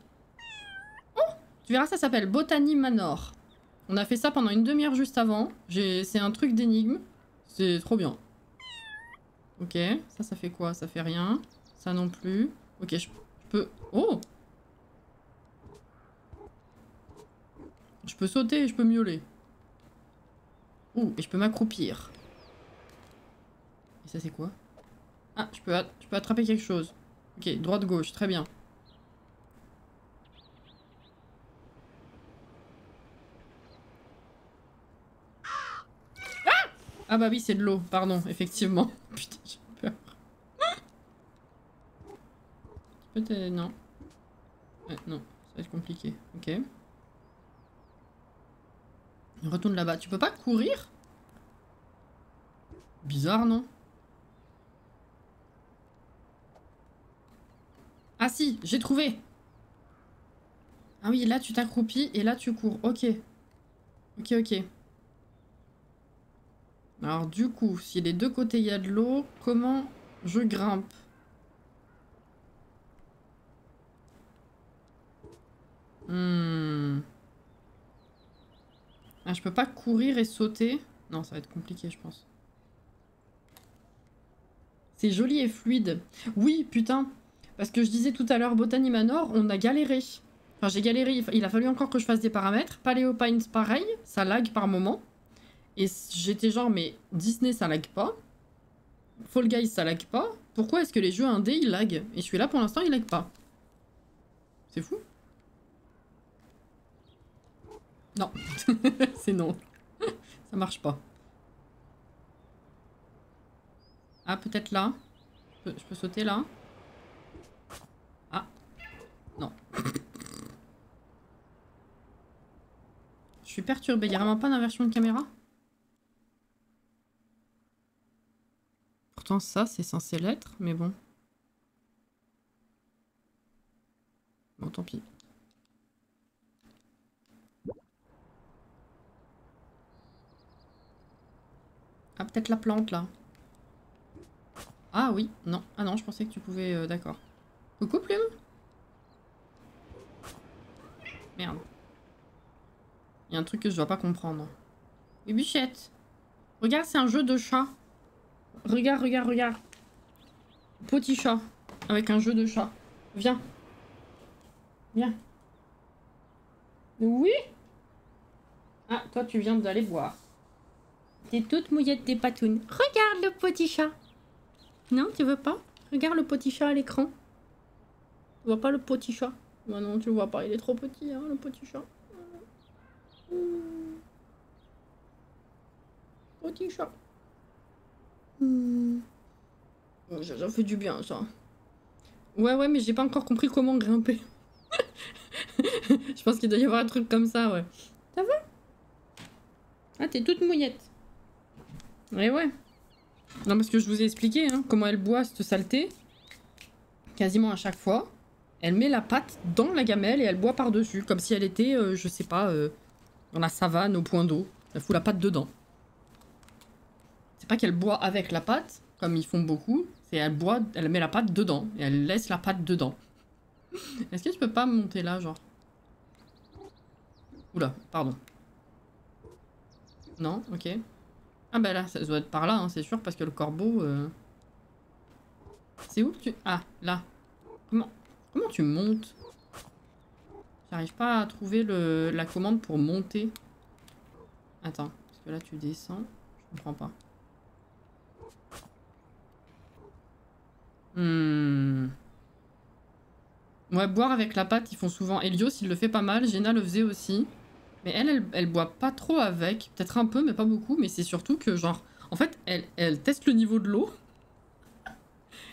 Oh! Tu verras, ça s'appelle Botany Manor. On a fait ça pendant une demi-heure juste avant. C'est un truc d'énigme. C'est trop bien. Ok, ça fait quoi? Ça fait rien. Ça non plus. Ok, je peux... Oh! Je peux sauter et je peux miauler. Ouh, et je peux m'accroupir. Et ça c'est quoi? Ah, je peux attraper quelque chose. Ok, droite-gauche, très bien. Ah bah oui, c'est de l'eau, pardon, effectivement. Putain, j'ai peur. Peut-être... non. Ouais, non, ça va être compliqué. Ok. Retourne là-bas. Tu peux pas courir? Bizarre, non? Ah si, j'ai trouvé. Ah oui, là tu t'accroupis et là tu cours. Ok. Ok, ok. Alors du coup, si des deux côtés il y a de l'eau, comment je grimpe? Ah, je peux pas courir et sauter? Non, ça va être compliqué, je pense. C'est joli et fluide. Oui, putain. Parce que je disais tout à l'heure, Botany Manor, on a galéré. Enfin, j'ai galéré. Il a fallu encore que je fasse des paramètres. Paleo Pines, pareil. Ça lag par moment. Et j'étais genre, mais Disney, ça lag pas. Fall Guys, ça lag pas. Pourquoi est-ce que les jeux indés, ils lag? Et je suis là pour l'instant, ils lag pas. C'est fou. Non. C'est non. Ça marche pas. Ah, peut-être là. Je peux sauter là. Ah. Non. Je suis perturbée. Il n'y a vraiment pas d'inversion de caméra? Pourtant, ça, c'est censé l'être, mais bon. Bon, tant pis. Ah, peut-être la plante, là. Ah oui, non. Ah non, je pensais que tu pouvais... D'accord. Coucou, Plume. Merde. Il y a un truc que je dois pas comprendre. Et Bichette. Regarde, c'est un jeu de chat. Regarde, regarde, regarde. Petit chat. Avec un jeu de chat. Viens. Viens. Oui? Ah, toi, tu viens d'aller boire. T'es toute mouillette des patounes. Regarde le petit chat. Non, tu veux pas? Regarde le petit chat à l'écran. Tu vois pas le petit chat? Bah non, tu le vois pas. Il est trop petit, hein, le petit chat. Petit chat. Ça fait du bien, ça. Ouais, mais j'ai pas encore compris comment grimper. Je pense qu'il doit y avoir un truc comme ça, ouais. Ça va? Ah, t'es toute mouillette. Ouais. Non, parce que je vous ai expliqué hein, comment elle boit cette saleté. Quasiment à chaque fois. Elle met la patte dans la gamelle et elle boit par-dessus. Comme si elle était, je sais pas, dans la savane au point d'eau. Elle fout la patte dedans. C'est pas qu'elle boit avec la patte, comme ils font beaucoup. C'est elle boit, elle met la patte dedans et elle laisse la patte dedans. Est-ce que tu peux pas monter là, genre? Oula, pardon. Non, ok. Ah bah là, ça doit être par là, hein, c'est sûr, parce que le corbeau... C'est où que tu... Ah, là. Comment tu montes? J'arrive pas à trouver la commande pour monter. Attends, parce que là tu descends. Je comprends pas. Ouais, boire avec la pâte, ils font souvent. Elios, il le fait pas mal. Jenna le faisait aussi. Mais elle boit pas trop avec. Peut-être un peu, mais pas beaucoup. Mais c'est surtout que, genre... En fait, elle teste le niveau de l'eau.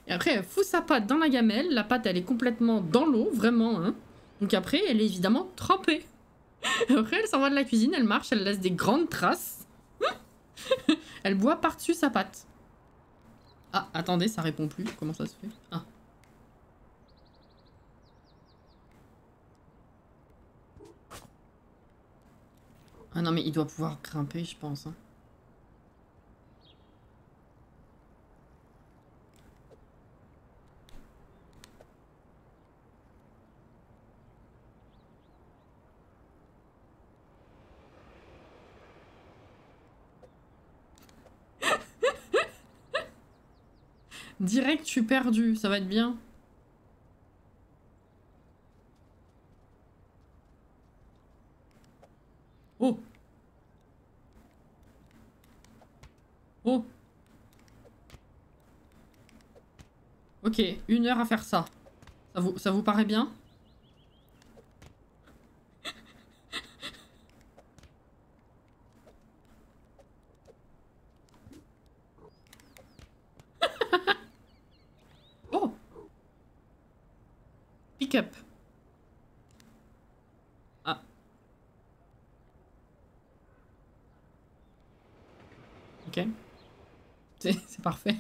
Et après, elle fout sa pâte dans la gamelle. La pâte, elle est complètement dans l'eau, vraiment, hein. Donc après, elle est évidemment trempée. Après, elle s'en va de la cuisine, elle marche, elle laisse des grandes traces. Elle boit par-dessus sa pâte. Ah, attendez, ça répond plus. Comment ça se fait? Ah. Ah non, mais il doit pouvoir grimper, je pense. Hein. Direct, je suis perdu. Ça va être bien. Oh. Oh. Ok, 1 heure à faire ça. Ça vous paraît bien? Oh. Pick up. Ah. Ok. C'est parfait.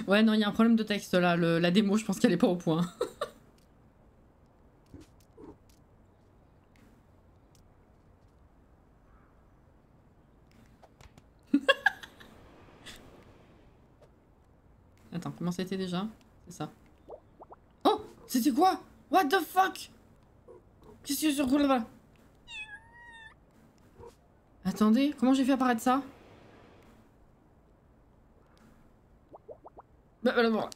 Ouais, non, il y a un problème de texte là. La démo, je pense qu'elle est pas au point. Attends, comment c'était déjà? C'est ça. Oh! C'était quoi? What the fuck? Qu'est-ce que c'est sur là-bas? Attendez, comment j'ai fait apparaître ça? Bah, voilà, bon.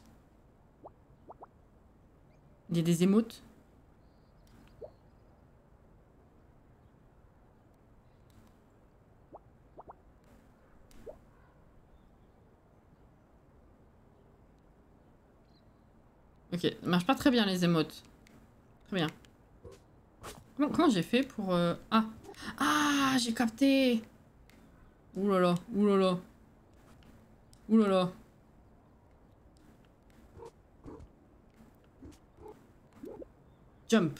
Il y a des émotes. Ok, ça marche pas très bien les émotes. Très bien. Comment j'ai fait pour... Ah! Ah! J'ai capté! Ouh là là, ouh là là. Ouh là là. Jump.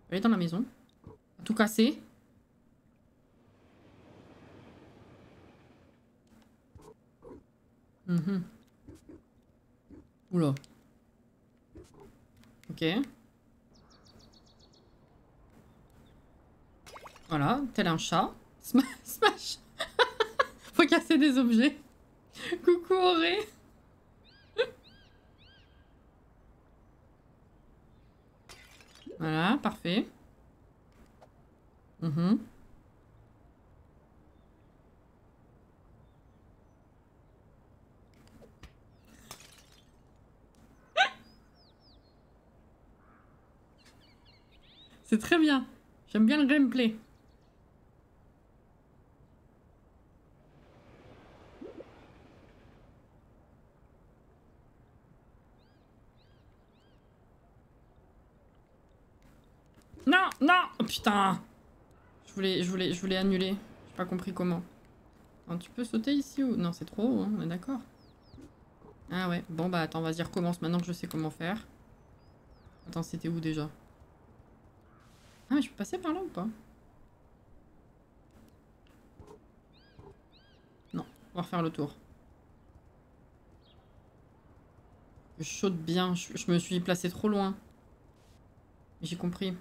Elle est dans la maison. Tout cassé. Mhm. Oula. Ok. Voilà, tel un chat. Smash. Faut casser des objets. Coucou Auré. Voilà, parfait. Mhm. C'est très bien. J'aime bien le gameplay. Non, non, oh, putain. Je voulais annuler. J'ai pas compris comment. Alors, tu peux sauter ici ou... Non, c'est trop haut, hein, on est d'accord. Ah ouais, bon bah attends, vas-y, recommence maintenant que je sais comment faire. Attends, c'était où déjà? Ah mais je peux passer par là ou pas? On va refaire le tour. Je saute bien. Je me suis placé trop loin. J'ai compris.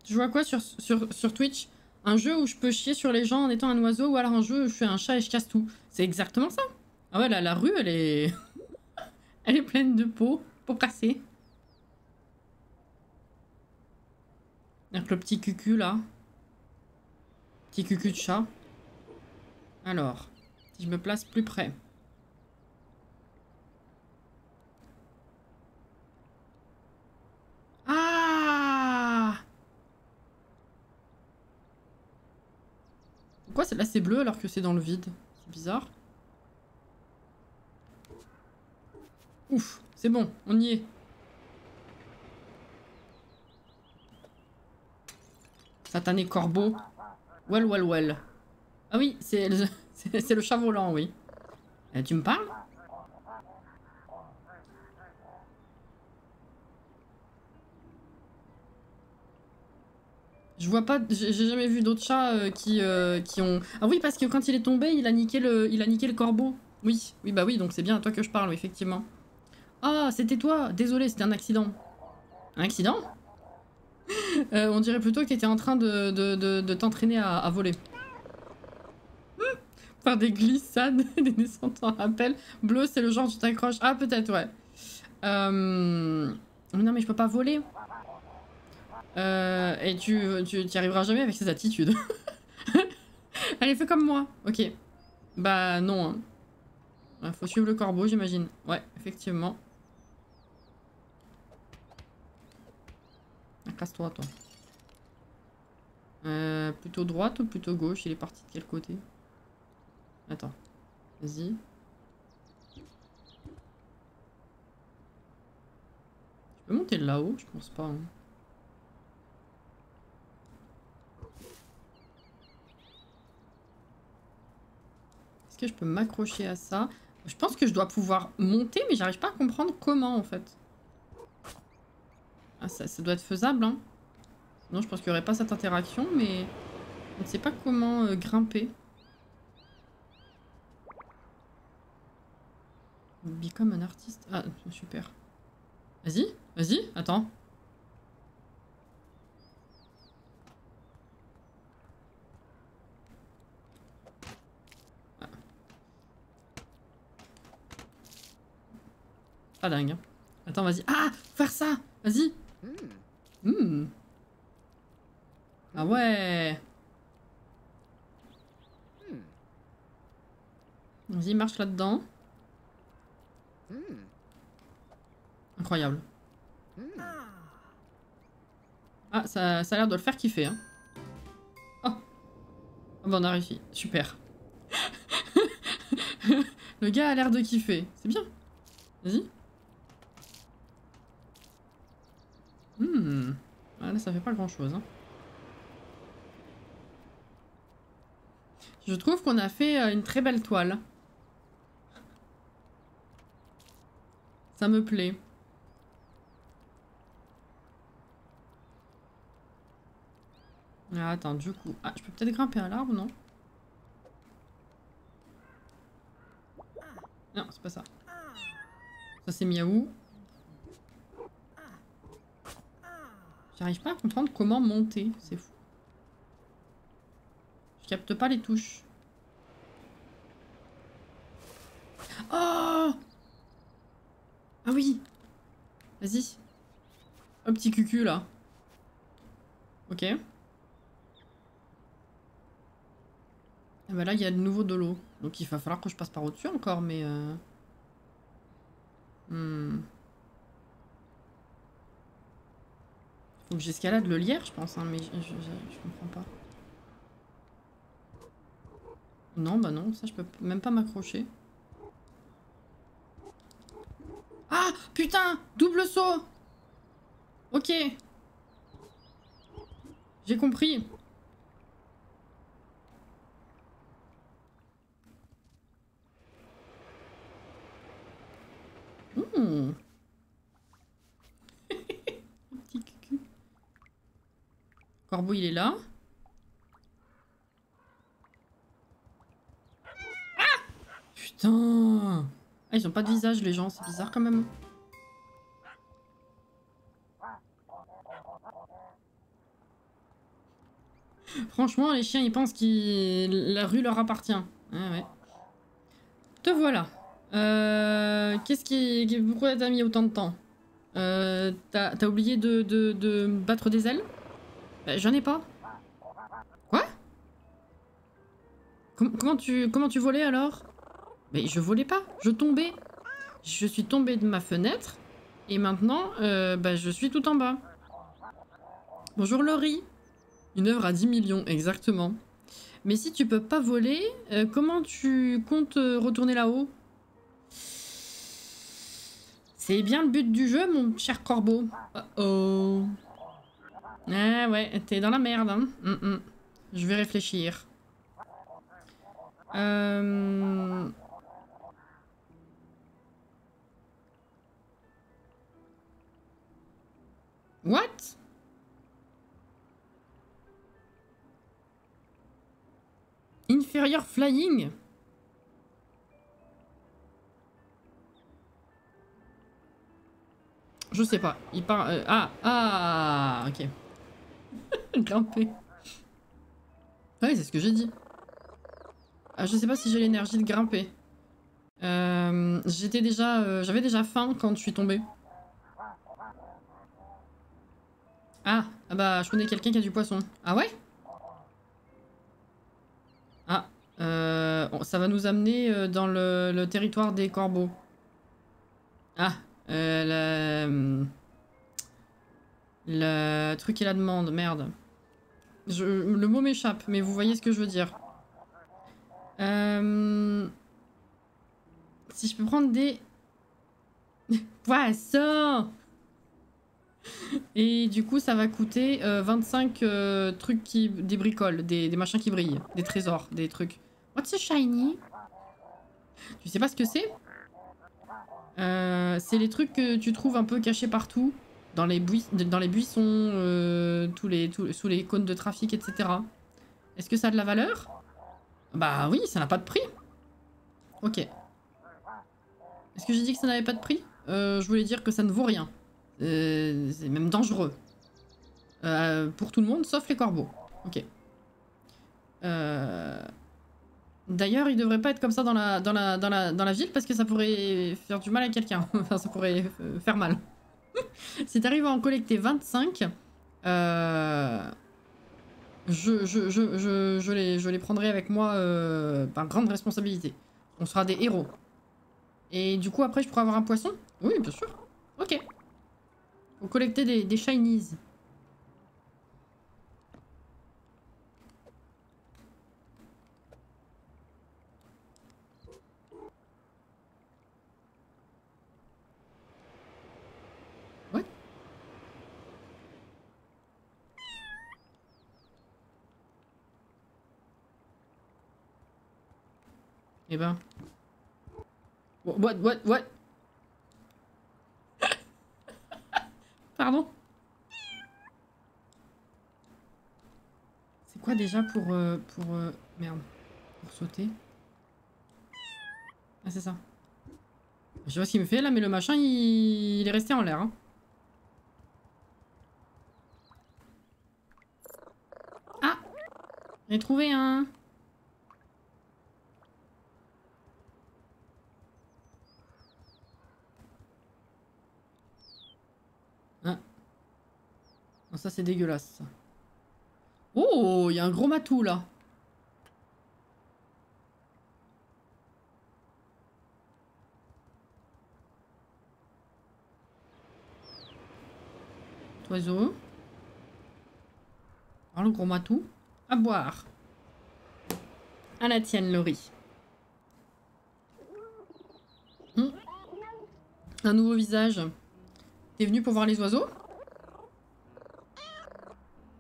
Tu joues à quoi sur Twitch? Un jeu où je peux chier sur les gens en étant un oiseau, ou alors un jeu où je suis un chat et je casse tout. C'est exactement ça. Ah ouais, la rue, elle est... elle est pleine de peau pour casser. Avec le petit cucu, là. Petit cucu de chat. Alors, si je me place plus près. Ah! Pourquoi là c'est bleu alors que c'est dans le vide? C'est bizarre. Ouf, c'est bon, on y est. Satané corbeau. Well, well, well. Ah oui, c'est le chat volant, oui. Tu me parles? Je vois pas, j'ai jamais vu d'autres chats qui ont... Ah oui, parce que quand il est tombé, il a niqué le corbeau. Oui, oui, bah oui, donc c'est bien à toi que je parle, effectivement. Ah, c'était toi. Désolé, c'était un accident. Un accident? On dirait plutôt que t'étais en train de t'entraîner à voler. Faire des glissades, des descentes en rappel. Bleu, c'est le genre tu t'accroches. Ah, peut-être, ouais. Non, mais je peux pas voler. Et tu y arriveras jamais avec ces attitudes. Allez, fais comme moi. Ok. Bah, non. Hein. Ouais, faut suivre le corbeau, j'imagine. Ouais, effectivement. Ah, casse-toi, toi. Plutôt droite ou plutôt gauche? Il est parti de quel côté? Attends. Vas-y. Tu peux monter là-haut? Je pense pas. Hein. Est-ce que je peux m'accrocher à ça? Je pense que je dois pouvoir monter, mais j'arrive pas à comprendre comment, en fait. Ah, ça doit être faisable, hein. Sinon, je pense qu'il n'y aurait pas cette interaction, mais... on ne sait pas comment grimper. Become un artiste. Ah, super. Vas-y, vas-y, attends. Ah. Pas dingue. Hein. Attends, vas-y. Ah, faire ça. Vas-y. Ah ouais. Vas-y, marche là-dedans. Incroyable. Ah, ça a l'air de le faire kiffer. Hein. Oh. Ah bah on a réussi. Super. Le gars a l'air de kiffer. C'est bien. Vas-y. Ah, là, ça fait pas grand-chose. Hein. Je trouve qu'on a fait une très belle toile. Ça me plaît. Ah, attends, du coup... Ah, je peux peut-être grimper à l'arbre, non? Non, c'est pas ça. Ça, c'est miaou. J'arrive pas à comprendre comment monter. C'est fou. Je capte pas les touches. Oh! Ah oui! Vas-y. Un petit cucu, là. Ok. Et bah là, il y a de nouveau de l'eau. Donc il va falloir que je passe par au-dessus encore, mais... Faut que j'escalade le lierre, je pense, hein, mais je comprends pas. Non, bah non, ça je peux même pas m'accrocher. Ah, putain! Double saut! Ok. J'ai compris. Corbeau, il est là. Ah! Putain! Ah, ils ont pas de visage, les gens. C'est bizarre, quand même. Franchement, les chiens, ils pensent que la rue leur appartient. Ah ouais. Te voilà. Qu'est-ce qui... Pourquoi t'as mis autant de temps? T'as oublié de battre des ailes? Bah, j'en ai pas. Quoi? Comment tu volais alors? Mais je volais pas, je tombais. Je suis tombée de ma fenêtre. Et maintenant, bah, je suis tout en bas. Bonjour Laurie. Une œuvre à 10 millions, exactement. Mais si tu peux pas voler, comment tu comptes retourner là-haut? C'est bien le but du jeu, mon cher corbeau. Oh. Ah ouais, t'es dans la merde, hein. Je vais réfléchir. What? Inferior flying? Je sais pas. Il part... ok. Grimper. Ouais, c'est ce que j'ai dit. Ah, je sais pas si j'ai l'énergie de grimper. J'étais déjà... J'avais déjà faim quand je suis tombée. Ah bah, je connais quelqu'un qui a du poisson. Ah ouais? Ah. Ça va nous amener dans le territoire des corbeaux. Ah. Le truc et la demande, merde. Le mot m'échappe, mais vous voyez ce que je veux dire. Si je peux prendre des... poissons! Et du coup, ça va coûter 25 trucs qui... des bricoles, des machins qui brillent, des trésors, des trucs. What's a shiny? Tu sais pas ce que c'est? C'est les trucs que tu trouves un peu cachés partout. Dans les buissons, sous les cônes de trafic, etc. Est-ce que ça a de la valeur? Bah oui, ça n'a pas de prix. Ok. Est-ce que j'ai dit que ça n'avait pas de prix? Je voulais dire que ça ne vaut rien. C'est même dangereux. Pour tout le monde, sauf les corbeaux. Ok. D'ailleurs, il devrait pas être comme ça dans la ville parce que ça pourrait faire du mal à quelqu'un. Enfin, ça pourrait faire mal. Si t'arrives à en collecter 25, je les prendrai avec moi par grande responsabilité. On sera des héros. Et du coup, après, je pourrais avoir un poisson? Oui, bien sûr. Ok. Faut collecter des shinies. Ouais. Eh ben... What? Pardon? C'est quoi déjà pour merde. Pour sauter? Ah, c'est ça. Je sais pas ce qu'il me fait là, mais le machin, il est resté en l'air. Hein. Ah! J'ai trouvé un... Ah. Non, ça c'est dégueulasse. Ça. Oh, il y a un gros matou là. Oiseau. Alors le gros matou. À boire. À la tienne, Laurie. Un nouveau visage. T'es venu pour voir les oiseaux?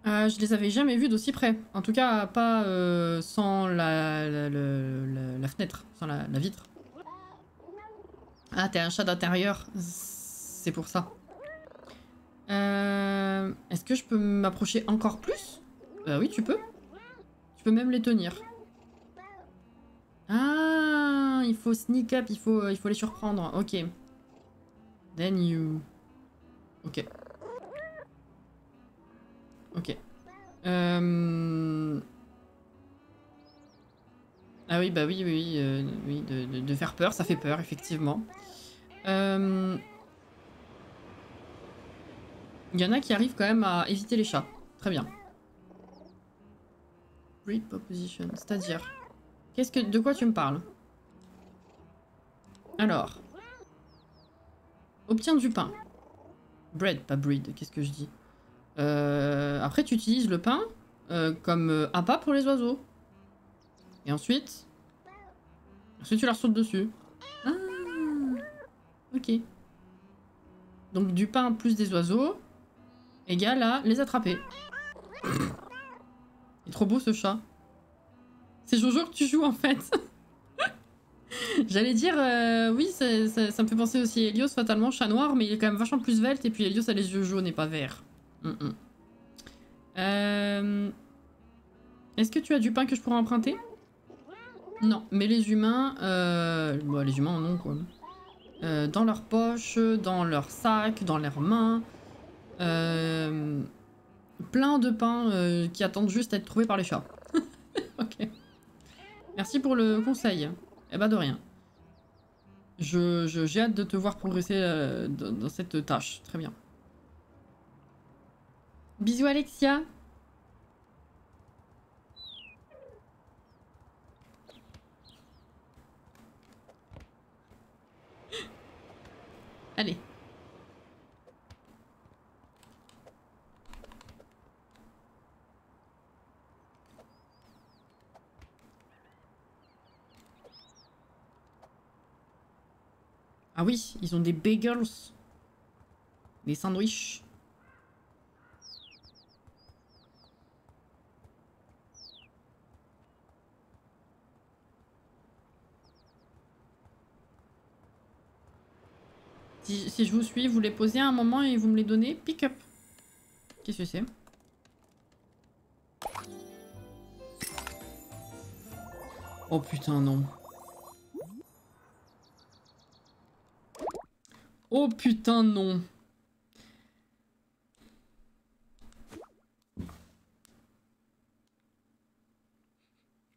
Je les avais jamais vus d'aussi près. En tout cas, pas sans la fenêtre, sans la vitre. Ah, t'es un chat d'intérieur. C'est pour ça. Est-ce que je peux m'approcher encore plus? Oui, tu peux. Tu peux même les tenir. Ah, il faut sneak up, il faut les surprendre. Ok. Then you... Ok. Ok. Ah oui, bah oui, oui, oui, de faire peur, ça fait peur, effectivement. Il y en a qui arrivent quand même à éviter les chats. Très bien. Breed proposition, c'est-à-dire... De quoi tu me parles? Alors... Obtiens du pain. Bread, pas breed, qu'est-ce que je dis? Après, tu utilises le pain comme appât pour les oiseaux. Et ensuite... Ensuite, tu leur sautes dessus. Ah, ok. Donc du pain plus des oiseaux égale à les attraper. Il est trop beau ce chat. C'est Jojo que tu joues en fait. J'allais dire, oui, ça me fait penser aussi à Helios, fatalement, chat noir, mais il est quand même vachement plus svelte, et puis Helios a les yeux jaunes et pas verts. Est-ce que tu as du pain que je pourrais emprunter? Non, mais les humains, bon, les humains non quoi. Dans leurs poches, dans leurs sacs, dans leurs mains. Plein de pains qui attendent juste à être trouvés par les chats. Ok. Merci pour le conseil. Eh bah de rien. J'ai hâte de te voir progresser dans cette tâche. Très bien. Bisous Alexia. Allez. Ah oui, ils ont des bagels. Des sandwichs. Si je vous suis, vous les posez à un moment et vous me les donnez. Pick up. Qu'est-ce que c'est? Oh putain, non. Oh putain, non.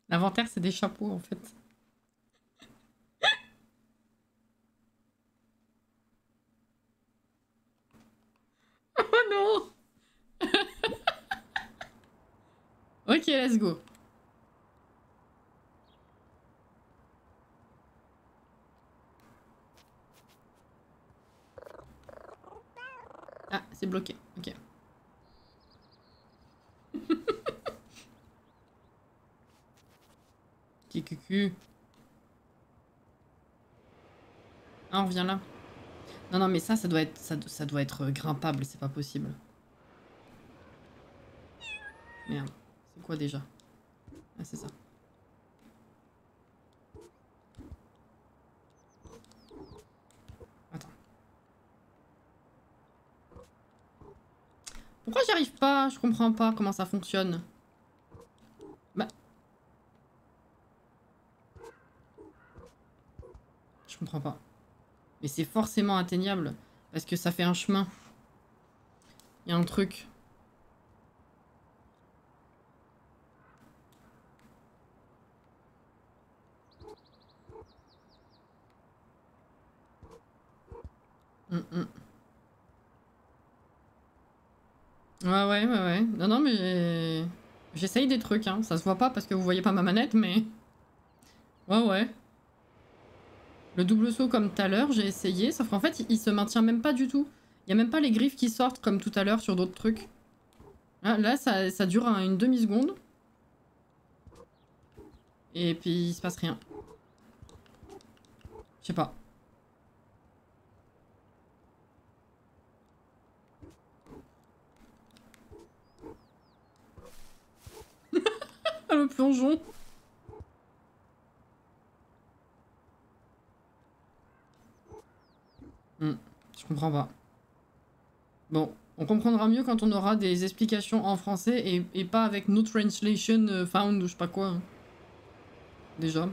L'inventaire, c'est des chapeaux, en fait. Oh non. Ok, let's go. Ah, c'est bloqué. Ok. Petit cucu. Ah, on revient là. Non, non, mais ça doit être, ça doit être grimpable, c'est pas possible. Merde. C'est quoi déjà? Ah, c'est ça. Attends. Pourquoi j'y arrive pas? Je comprends pas comment ça fonctionne. Bah... Je comprends pas. Mais c'est forcément atteignable. Parce que ça fait un chemin. Il y a un truc. Ouais, ouais, ouais, ouais. Non, non, mais... J'essaye des trucs, hein. Ça se voit pas parce que vous voyez pas ma manette, mais... Ouais, ouais. Le double saut comme tout à l'heure, j'ai essayé. Sauf qu'en fait, il se maintient même pas du tout. Il y a même pas les griffes qui sortent comme tout à l'heure sur d'autres trucs. Là, ça dure une demi-seconde. Et puis, il se passe rien. Je sais pas. Ah, le plongeon. Je comprends pas. Bon, On comprendra mieux quand on aura des explications en français et pas avec no translation found ou je sais pas quoi. Hein. Déjà.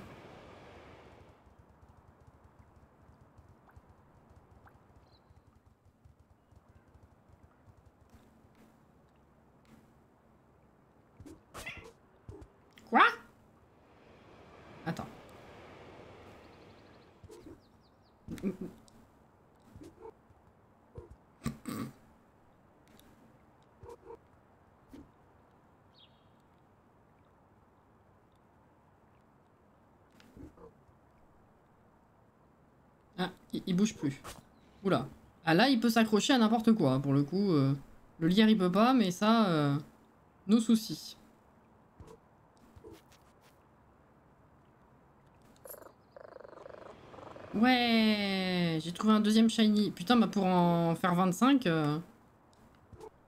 Quoi? Attends. Ah, il bouge plus. Oula. Ah là, il peut s'accrocher à n'importe quoi. Pour le coup, le lierre, il peut pas, mais ça, nos soucis. Ouais, j'ai trouvé un deuxième shiny. Putain, bah pour en faire 25,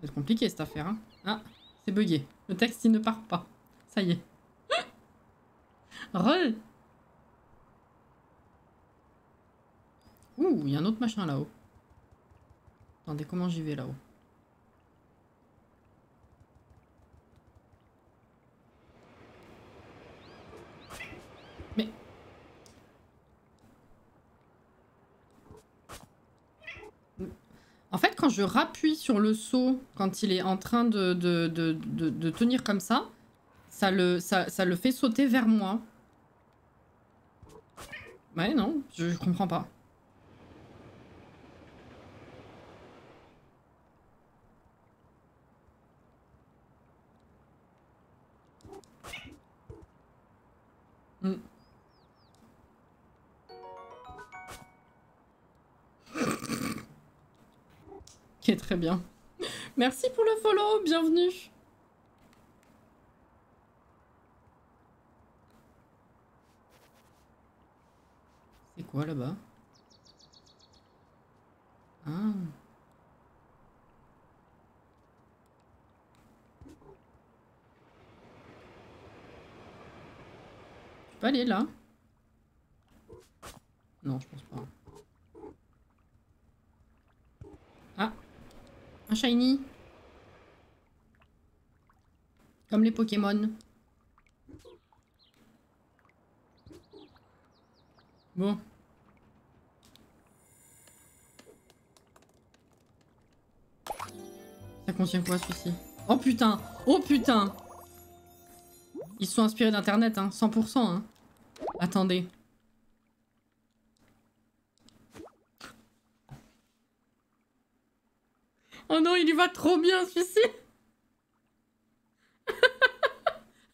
c'est compliqué cette affaire. Hein. Ah, c'est bugué. Le texte, il ne part pas. Ça y est. Re. Ouh, il y a un autre machin là-haut. Attendez, comment j'y vais là-haut? Mais... En fait, quand je rappuie sur le seau, quand il est en train de tenir comme ça, ça le fait sauter vers moi. Ouais, non, je comprends pas. Mm. Ok, très bien. Merci pour le follow, bienvenue. C'est quoi là-bas? Ah. Tu peux aller là? Non, je pense pas. Ah, un shiny. Comme les Pokémon. Bon. Ça contient quoi celui-ci? Oh putain! Oh putain! Ils se sont inspirés d'internet, hein, 100%. Hein. Attendez. Oh non, il y va trop bien celui-ci!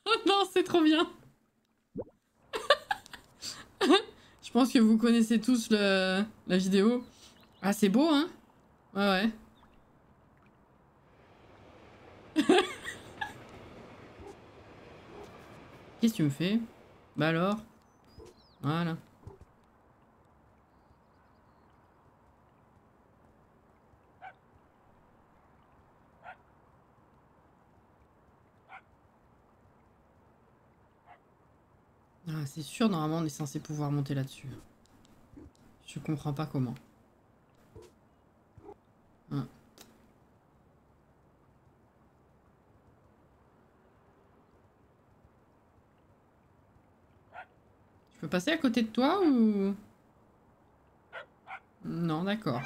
Oh non, c'est trop bien! Je pense que vous connaissez tous la vidéo. Ah, c'est beau, hein? Ouais, ouais. Qu'est-ce que tu me fais? Bah alors? Voilà. Ah, c'est sûr, normalement, on est censé pouvoir monter là-dessus. Je comprends pas comment. Ah. Je peux passer à côté de toi ou... Non, d'accord.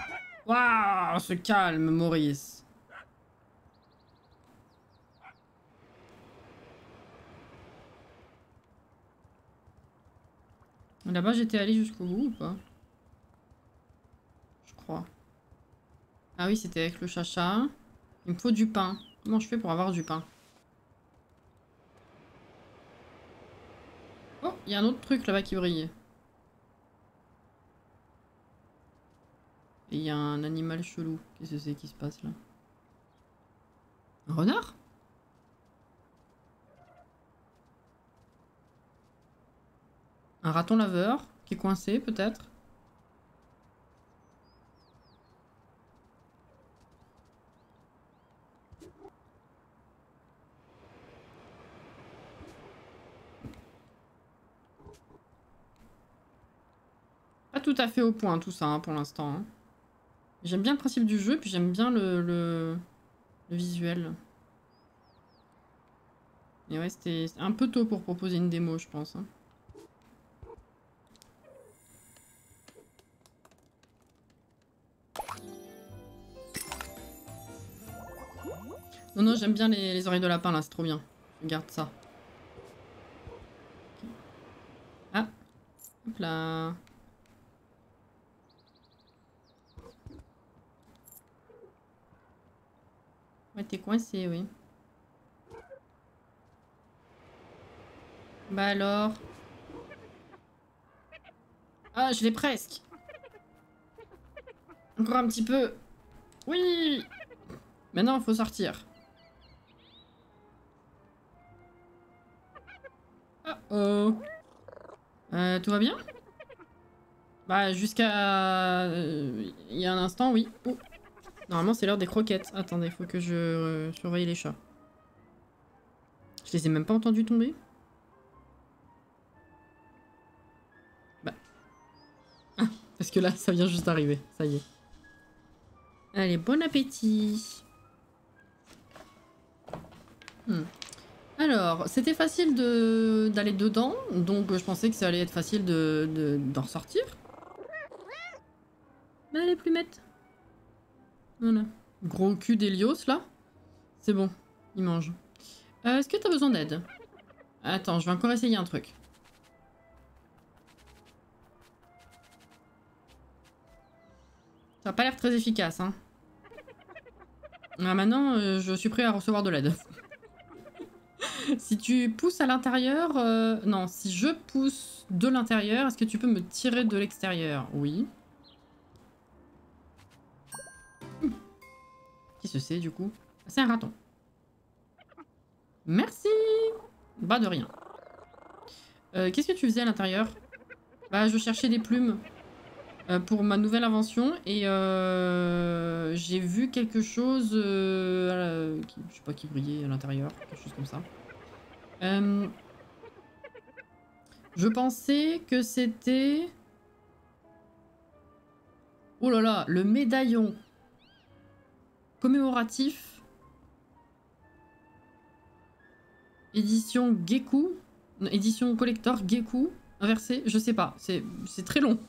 Waouh, se calme, Maurice. Là-bas, j'étais allé jusqu'au bout ou pas? Je crois. Ah oui, c'était avec le chacha. Il me faut du pain. Comment je fais pour avoir du pain? Oh, il y a un autre truc là-bas qui brille. Et il y a un animal chelou. Qu'est-ce que c'est qui se passe là? Un renard? Un raton laveur qui est coincé peut-être? Pas tout à fait au point tout ça hein, pour l'instant. Hein. J'aime bien le principe du jeu, puis j'aime bien le visuel. Et ouais, c'était un peu tôt pour proposer une démo, je pense. Hein. Non, non, j'aime bien les oreilles de lapin, là, c'est trop bien. Je garde ça. Okay. Ah, hop là. Ouais, t'es coincé, oui. Bah alors. Ah, je l'ai presque. Encore un petit peu. Oui. Maintenant, il faut sortir. Oh. Tout va bien? Bah, jusqu'à... il y a un instant, oui. Oh. Normalement, c'est l'heure des croquettes. Attendez, faut que je surveille les chats. Je les ai même pas entendus tomber. Bah. Ah, parce que là, ça vient juste d'arriver. Ça y est. Allez, bon appétit. Alors, c'était facile d'aller dedans, donc je pensais que ça allait être facile d'en ressortir. Bah, les plumettes. Voilà. Gros cul d'Hélios, là. C'est bon, il mange. Est-ce que t'as besoin d'aide? Attends, je vais encore essayer un truc. Ça n'a pas l'air très efficace, hein. Ah, maintenant, je suis prêt à recevoir de l'aide. Si tu pousses à l'intérieur... Non, si je pousse de l'intérieur, est-ce que tu peux me tirer de l'extérieur? Oui. Qui se sait, du coup? C'est un raton. Merci. Bah, de rien. Qu'est-ce que tu faisais à l'intérieur? Bah, je cherchais des plumes pour ma nouvelle invention et j'ai vu quelque chose, je sais pas, qui brillait à l'intérieur, quelque chose comme ça. Je pensais que c'était... Oh là là, le médaillon commémoratif édition Geku, édition collector Geku, inversé, je sais pas, c'est très long.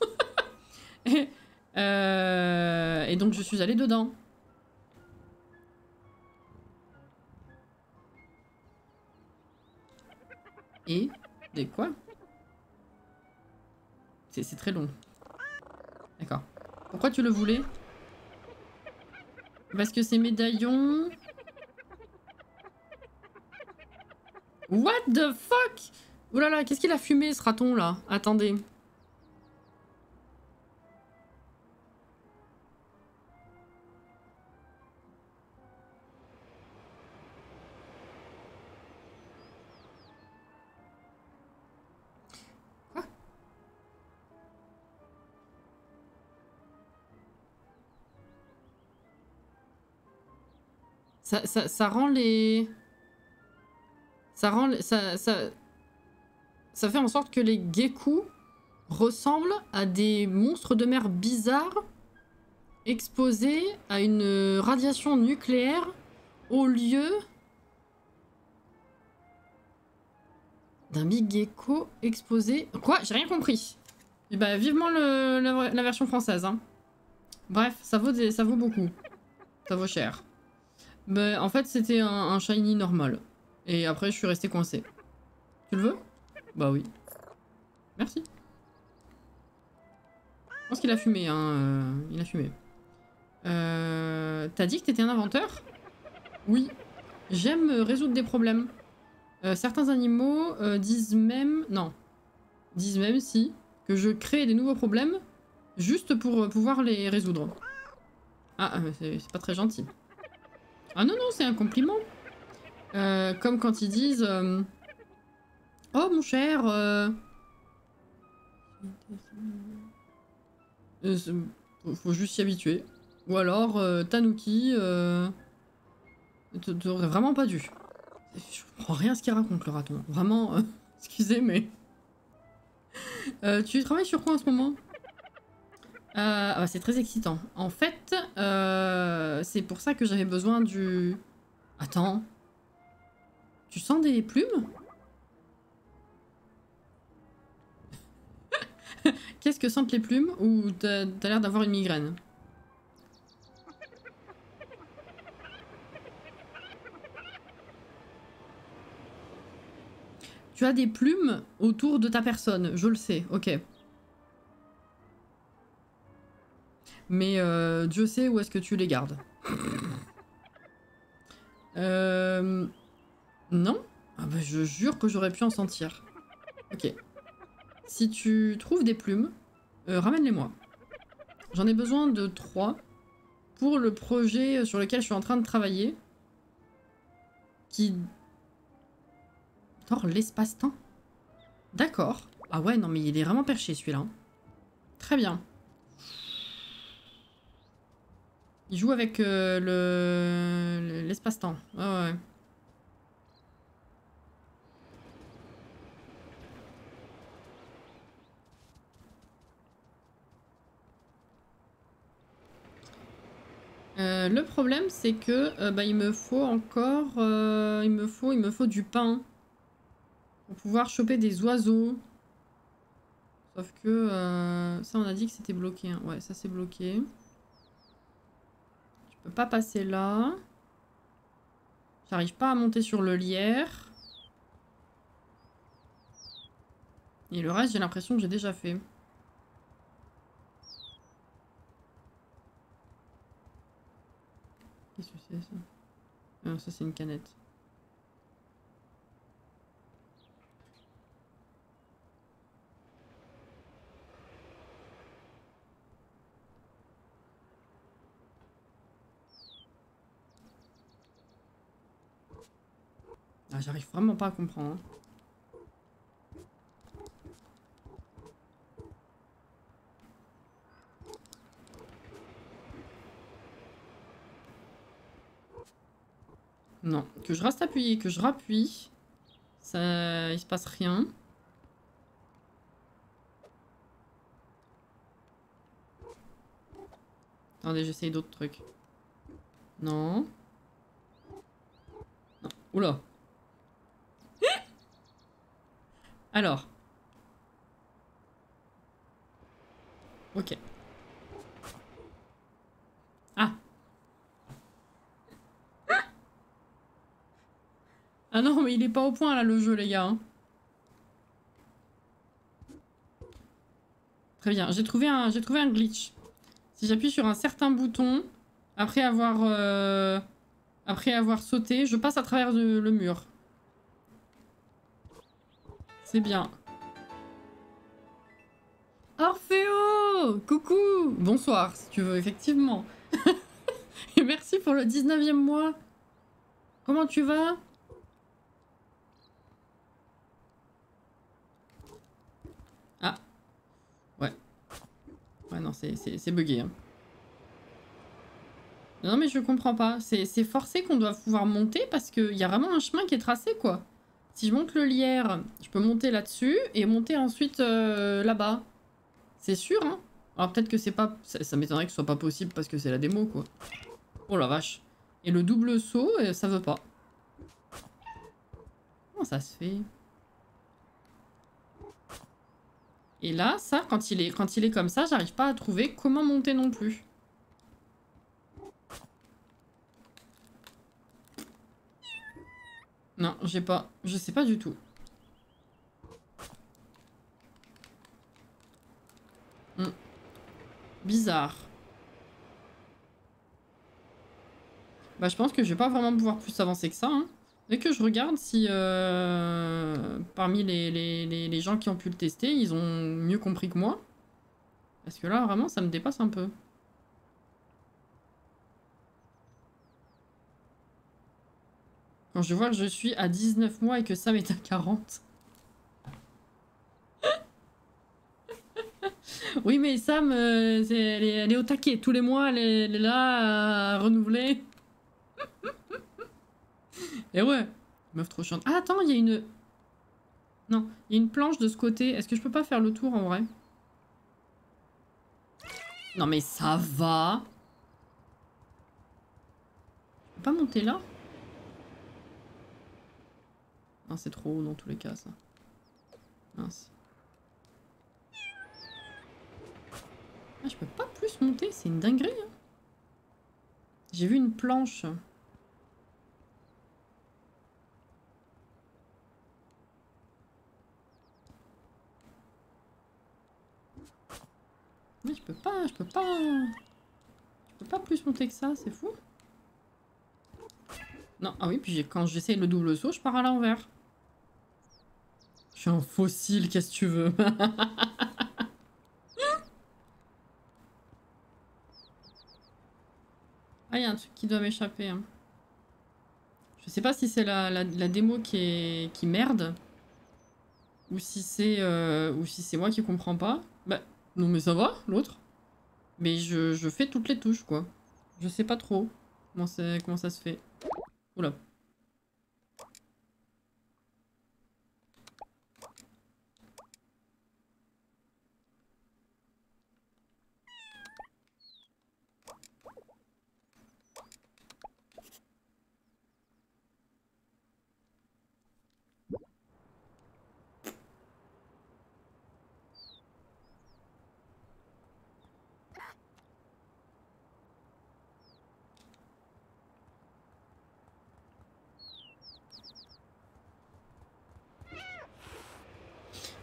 Et donc je suis allée dedans. Et des quoi? C'est très long. D'accord. Pourquoi tu le voulais? Parce que ces médaillons... What the fuck? Oh là là, qu'est-ce qu'il a fumé ce raton là? Attendez. Quoi? Ça rend les... Ça rend... Ça fait en sorte que les geckos ressemblent à des monstres de mer bizarres exposés à une radiation nucléaire au lieu d'un big gecko exposé... Quoi? J'ai rien compris. Et bah vivement la version française. Hein. Bref, ça vaut beaucoup. Ça vaut cher. Mais en fait c'était un shiny normal. Et après je suis restée coincée. Tu le veux? Bah oui. Merci. Je pense qu'il a fumé, hein. Il a fumé. T'as dit que t'étais un inventeur? Oui. J'aime résoudre des problèmes. Certains animaux disent même... Non. Disent même, si, que je crée des nouveaux problèmes juste pour pouvoir les résoudre. Ah, c'est pas très gentil. Ah non, non, c'est un compliment. Comme quand ils disent... Oh, mon cher... faut juste s'y habituer. Ou alors, Tanuki... T'aurais vraiment pas dû. Je comprends rien à ce qu'il raconte, le raton. Vraiment, excusez, mais... tu travailles sur quoi en ce moment? Ah bah, c'est très excitant. En fait, c'est pour ça que j'avais besoin du... Attends. Tu sens des plumes? Qu'est-ce que sentent les plumes? Ou t'as l'air d'avoir une migraine? Tu as des plumes autour de ta personne, je le sais, ok. Mais Dieu sait où est-ce que tu les gardes. Non? Ah bah, je jure que j'aurais pu en sentir. Ok. Si tu trouves des plumes, ramène-les-moi. J'en ai besoin de 3 pour le projet sur lequel je suis en train de travailler. Qui... Attends, l'espace-temps? D'accord. Ah ouais, non mais il est vraiment perché celui-là. Très bien. Il joue avec l'espace-temps. Ouais, ouais. Le problème, c'est que bah, il me faut encore... il me faut du pain. Pour pouvoir choper des oiseaux. Sauf que... ça, on a dit que c'était bloqué. Hein. Ouais, ça, c'est bloqué. Je peux pas passer là. J'arrive pas à monter sur le lierre. Et le reste, j'ai l'impression que j'ai déjà fait. Qu'est-ce que c'est, ça? Non, ça, c'est une canette. Ah, j'arrive vraiment pas à comprendre. Hein. Non, que je reste appuyé, que je rappuie. Ça... Il se passe rien. Attendez, j'essaye d'autres trucs. Non. Non. Oula. Alors. Ok. Ah. Ah non, mais il est pas au point là le jeu, les gars. Hein. Très bien, j'ai trouvé un glitch. Si j'appuie sur un certain bouton, après avoir sauté, je passe à travers le mur. C'est bien. Orphéo! Coucou! Bonsoir, si tu veux, effectivement. Et merci pour le 19e mois. Comment tu vas? Ah. Ouais. Ouais, non, c'est bugué. Hein. Non, mais je comprends pas. C'est forcé qu'on doit pouvoir monter parce qu'il y a vraiment un chemin qui est tracé, quoi. Si je monte le lierre, je peux monter là-dessus et monter ensuite là-bas. C'est sûr, hein. Alors peut-être que c'est pas... Ça m'étonnerait que ce soit pas possible parce que c'est la démo, quoi. Oh la vache. Et le double saut, ça veut pas. Comment ça se fait? Et là, ça, quand il est comme ça, j'arrive pas à trouver comment monter non plus. Non, j'ai pas. Je sais pas du tout. Bizarre. Bah, je pense que je vais pas vraiment pouvoir plus avancer que ça. Hein. Dès que je regarde si parmi les gens qui ont pu le tester, ils ont mieux compris que moi. Parce que là, vraiment, ça me dépasse un peu. Quand je vois que je suis à 19 mois et que Sam est à 40. Oui, mais Sam, elle est au taquet. Tous les mois, elle est là à renouveler. Et ouais, meuf trop chiante. Ah, attends, il y a une... Non, il y a une planche de ce côté. Est-ce que je peux pas faire le tour, en vrai? Non, mais ça va. pas monter là? Non, c'est trop haut dans tous les cas, ça. Mince. Ah, je peux pas plus monter, c'est une dinguerie. Hein. J'ai vu une planche. Mais je peux pas. Je peux pas plus monter que ça, c'est fou. Non, ah oui, puis quand j'essaye le double saut, je pars à l'envers. Je suis un fossile, qu'est-ce que tu veux? Ah, il y a un truc qui doit m'échapper. Hein. Je sais pas si c'est la démo qui merde. Ou si c'est moi qui comprends pas. Bah, non mais ça va, l'autre. Mais je fais toutes les touches, quoi. Je sais pas trop comment ça se fait. Oula.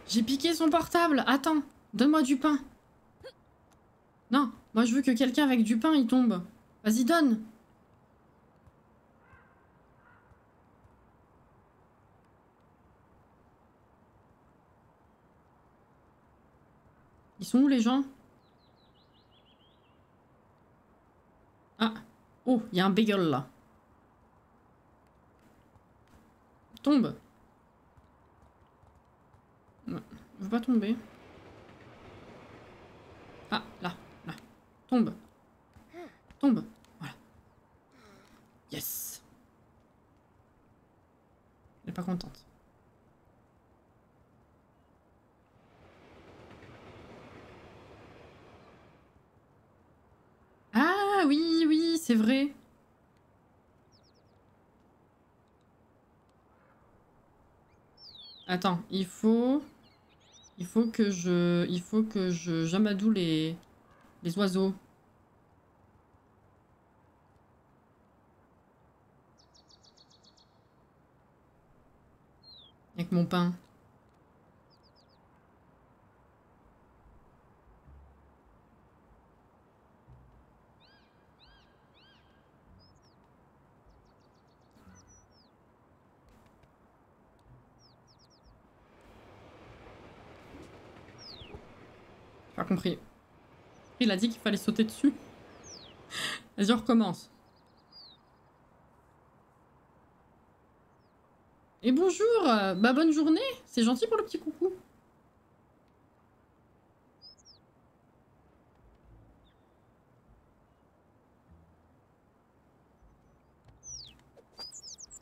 J'ai piqué son portable. Attends, donne-moi du pain. Non, moi je veux que quelqu'un avec du pain il tombe. Vas-y, donne. Ils sont où les gens? Ah. Oh, il y a un bagel là. Tombe. Ouais, je veux pas tomber. Ah, là. Tombe. Tombe. Voilà. Yes. Elle est pas contente. Ah oui, oui, c'est vrai. Attends, il faut que j'amadoue les oiseaux. Avec mon pain. Pas compris. Il a dit qu'il fallait sauter dessus. Vas-y, on recommence. Et bonjour, bah bonne journée. C'est gentil pour le petit coucou.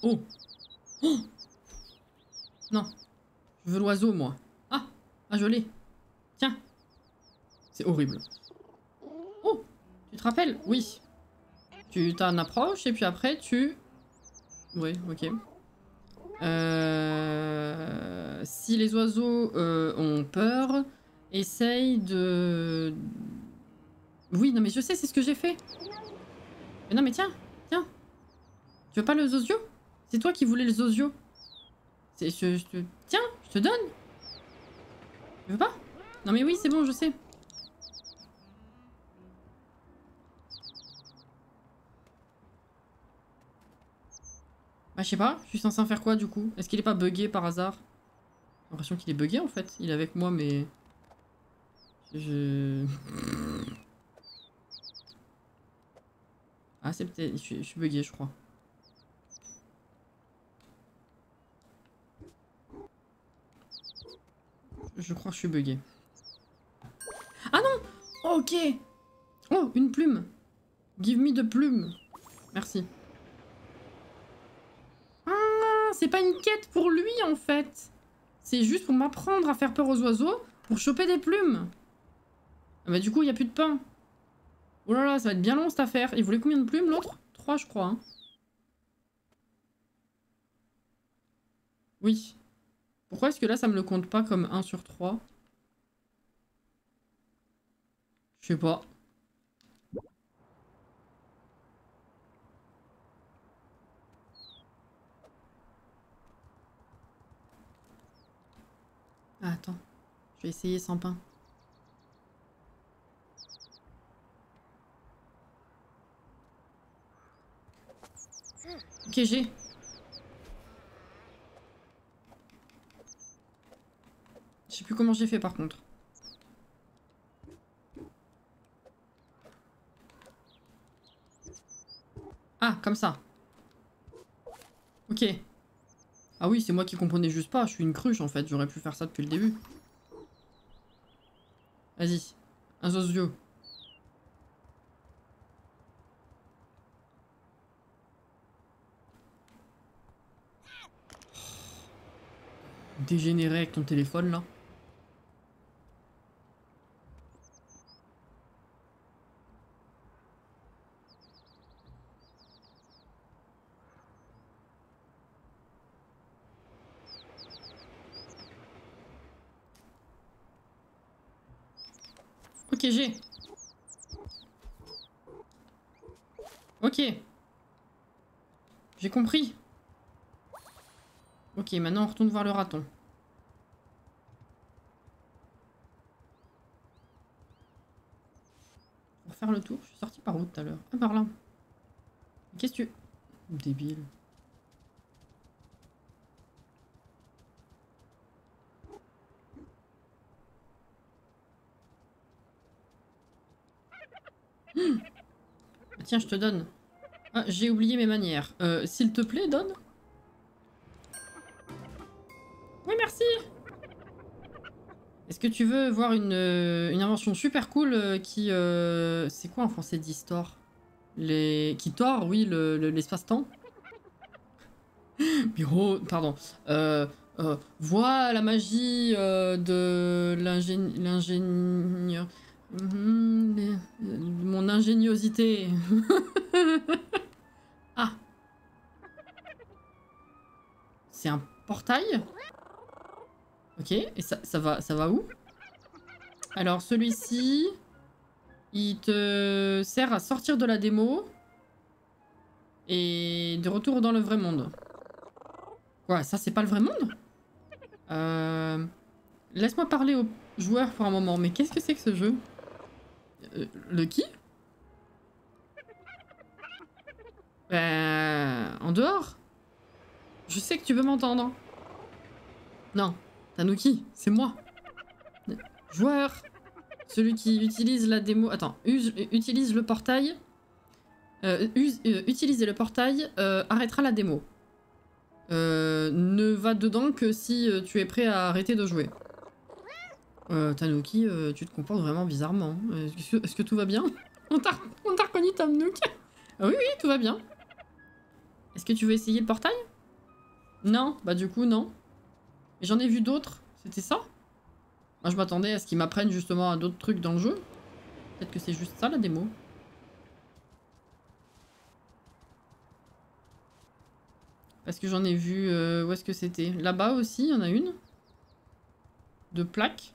Oh. Oh. Non. Je veux l'oiseau, moi. Ah, je l'ai. Tiens. C'est horrible. Oh, tu te rappelles? Oui. Tu t'en approches et puis après tu... Oui, ok. Si les oiseaux ont peur, essaye de... Oui, non mais je sais, c'est ce que j'ai fait. Mais non mais tiens. Tu veux pas le zozio? C'est toi qui voulais le zozio. Tiens, je te donne. Tu veux pas? Non mais oui, c'est bon, je sais. Bah je sais pas, je suis censé en faire quoi du coup? Est-ce qu'il est pas bugué par hasard? J'ai l'impression qu'il est bugué en fait. Il est avec moi mais... Ah c'est peut-être... Je suis bugué je crois. Je crois que je suis bugué. Ah non! Ok! Oh, une plume! Give me de plume! Merci. Ah, c'est pas une quête pour lui en fait! C'est juste pour m'apprendre à faire peur aux oiseaux pour choper des plumes! Ah bah du coup, il n'y a plus de pain. Oh là là, ça va être bien long cette affaire. Il voulait combien de plumes l'autre? 3 je crois. Hein. Oui. Pourquoi est-ce que là, ça me le compte pas comme 1 sur 3? Je sais pas. Ah, attends. Je vais essayer sans pain. Ok, j'ai. Je sais plus comment j'ai fait par contre. Ah, comme ça. Ok. Ah oui, c'est moi qui comprenais juste pas. Je suis une cruche en fait. J'aurais pu faire ça depuis le début. Vas-y. Un zozio. Dégénéré avec ton téléphone là. Ok, j'ai. Ok. J'ai compris. Ok, maintenant on retourne voir le raton. Pour faire le tour, je suis sortie par où tout à l'heure? Ah, par là. Qu'est-ce que tu... Débile. Tiens, je te donne. Ah, j'ai oublié mes manières. S'il te plaît, donne. Oui, merci. Est-ce que tu veux voir une invention super cool qui... C'est quoi en français d'histoire? Qui tord, oui, l'espace-temps. Bureau, pardon. Vois la magie de l'ingénieur... mon ingéniosité. Ah, c'est un portail? Ok, et ça va où? Alors celui-ci, il te sert à sortir de la démo et de retour dans le vrai monde. Quoi, ça c'est pas le vrai monde? Laisse-moi parler aux joueurs pour un moment, mais qu'est-ce que c'est que ce jeu? Le qui? En dehors? Je sais que tu veux m'entendre. Non, Tanuki, c'est moi. Joueur, celui qui utilise la démo... Attends, utilise le portail... utiliser le portail arrêtera la démo. Ne va dedans que si tu es prêt à arrêter de jouer. Tanuki, tu te comportes vraiment bizarrement. Est-ce que tout va bien? On t'a reconnu, Tanuki? Ah oui, oui, tout va bien. Est-ce que tu veux essayer le portail? Non, bah du coup, non. Mais j'en ai vu d'autres. C'était ça? Moi, je m'attendais à ce qu'ils m'apprennent justement à d'autres trucs dans le jeu. Peut-être que c'est juste ça, la démo. Parce que j'en ai vu... où est-ce que c'était? Là-bas aussi, il y en a une. De plaques.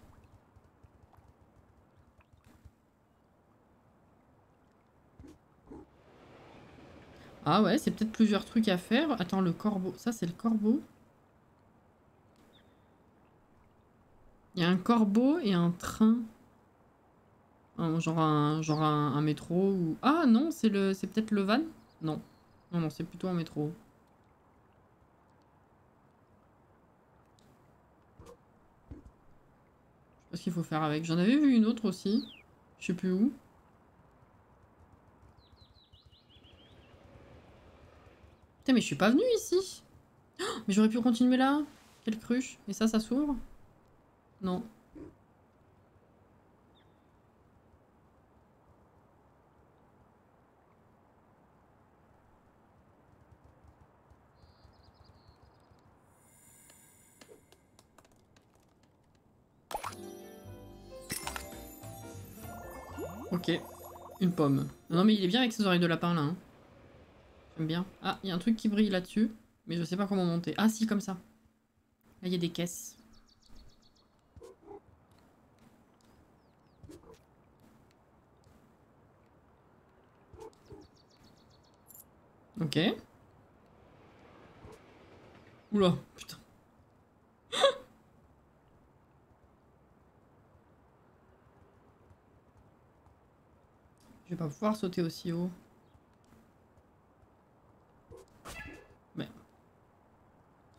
Ah ouais, c'est peut-être plusieurs trucs à faire. Attends, le corbeau. Ça, c'est le corbeau. Il y a un corbeau et un train. Genre un métro ou... Ah non, c'est peut-être le van? Non. Non, non, c'est plutôt un métro. Je sais pas ce qu'il faut faire avec. J'en avais vu une autre aussi. Je sais plus où. Putain, mais je suis pas venue ici. Oh, mais j'aurais pu continuer là. Quelle cruche. Et ça s'ouvre? Non. Ok. Une pomme. Non, mais il est bien avec ses oreilles de lapin là. Hein. J'aime bien. Ah, il y a un truc qui brille là-dessus. Mais je sais pas comment monter. Ah si, comme ça. Là, il y a des caisses. Ok. Oula, putain. Je vais pas pouvoir sauter aussi haut. Mais...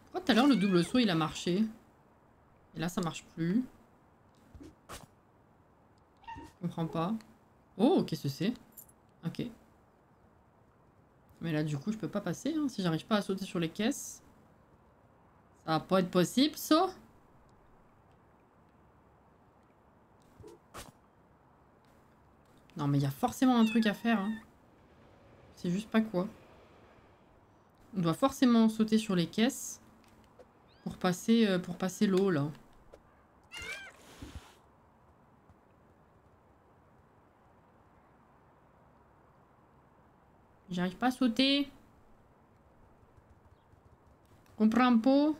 Pourquoi tout à l'heure le double saut il a marché? Et là ça marche plus. Je comprends pas. Oh, qu'est-ce que c'est? Ok. Mais là du coup je peux pas passer hein, si j'arrive pas à sauter sur les caisses. Ça va pas être possible ça. Non mais il y a forcément un truc à faire. Hein. C'est juste pas quoi. On doit forcément sauter sur les caisses pour passer l'eau là. J'arrive pas à sauter. Comprends pas.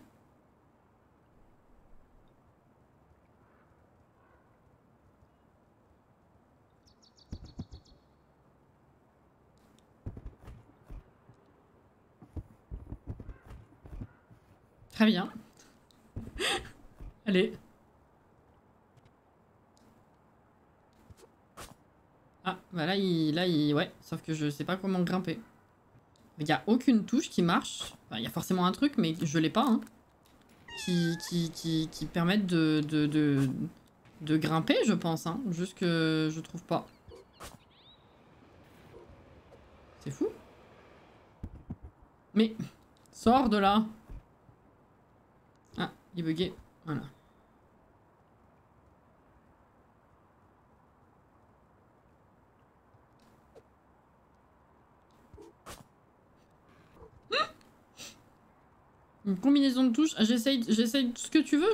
Très bien. Allez. Ah, bah là, ouais. Sauf que je sais pas comment grimper. Il n'y a aucune touche qui marche. Enfin, il y a forcément un truc, mais je l'ai pas, hein. Qui permettent de grimper, je pense, hein. Juste que je trouve pas. C'est fou. Mais, sors de là. Ah, il est bugué. Voilà. Une combinaison de touches. J'essaye ce que tu veux.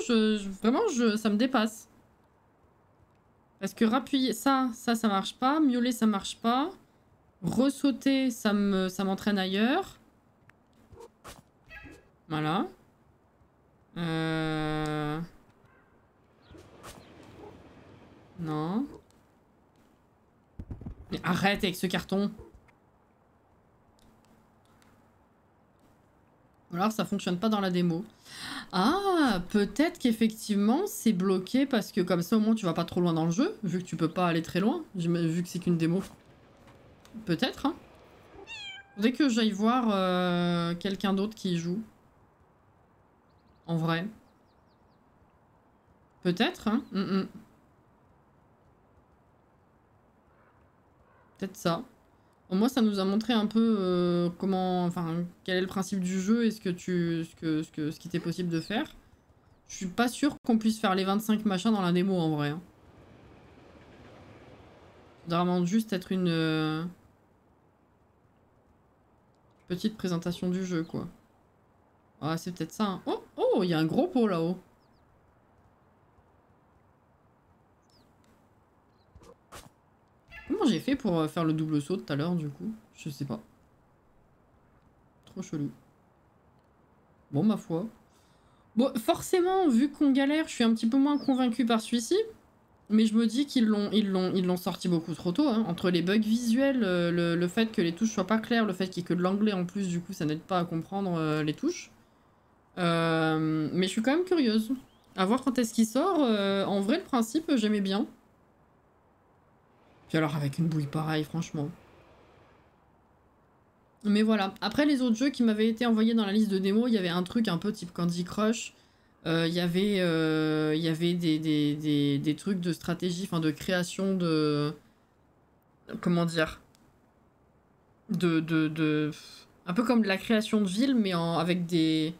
Vraiment, ça me dépasse. Parce que rappuyer, ça marche pas. Miauler, ça marche pas. Ressauter, ça m'entraîne ailleurs. Voilà. Non. Mais arrête avec ce carton. Alors ça fonctionne pas dans la démo. Ah, peut-être qu'effectivement c'est bloqué parce que comme ça au moins tu vas pas trop loin dans le jeu, vu que tu peux pas aller très loin, vu que c'est qu'une démo. Peut-être, hein. Faudrait que j'aille voir quelqu'un d'autre qui y joue. En vrai. Peut-être, hein. Peut-être ça. Au moins ça nous a montré un peu comment, enfin, quel est le principe du jeu et ce qui t'est possible de faire. Je suis pas sûre qu'on puisse faire les 25 machins dans la démo en vrai. Hein. Ça doit vraiment juste être une petite présentation du jeu quoi. Ah c'est peut-être ça. Hein. Oh, oh, il y a un gros pot là-haut. Comment j'ai fait pour faire le double saut tout à l'heure du coup? Je sais pas. Trop chelou. Bon ma foi. Bon forcément vu qu'on galère je suis un petit peu moins convaincue par celui-ci. Mais je me dis qu'ils l'ont sorti beaucoup trop tôt. Hein. Entre les bugs visuels, le fait que les touches soient pas claires, le fait qu'il y ait que de l'anglais en plus, du coup ça n'aide pas à comprendre les touches. Mais je suis quand même curieuse. À voir quand est-ce qu'il sort. En vrai le principe j'aimais bien. Puis alors avec une bouille pareille franchement. Mais voilà. Après les autres jeux qui m'avaient été envoyés dans la liste de démos, il y avait un truc un peu type Candy Crush. Il y avait des trucs de stratégie, enfin de création de... Comment dire? Un peu comme de la création de ville, mais avec des...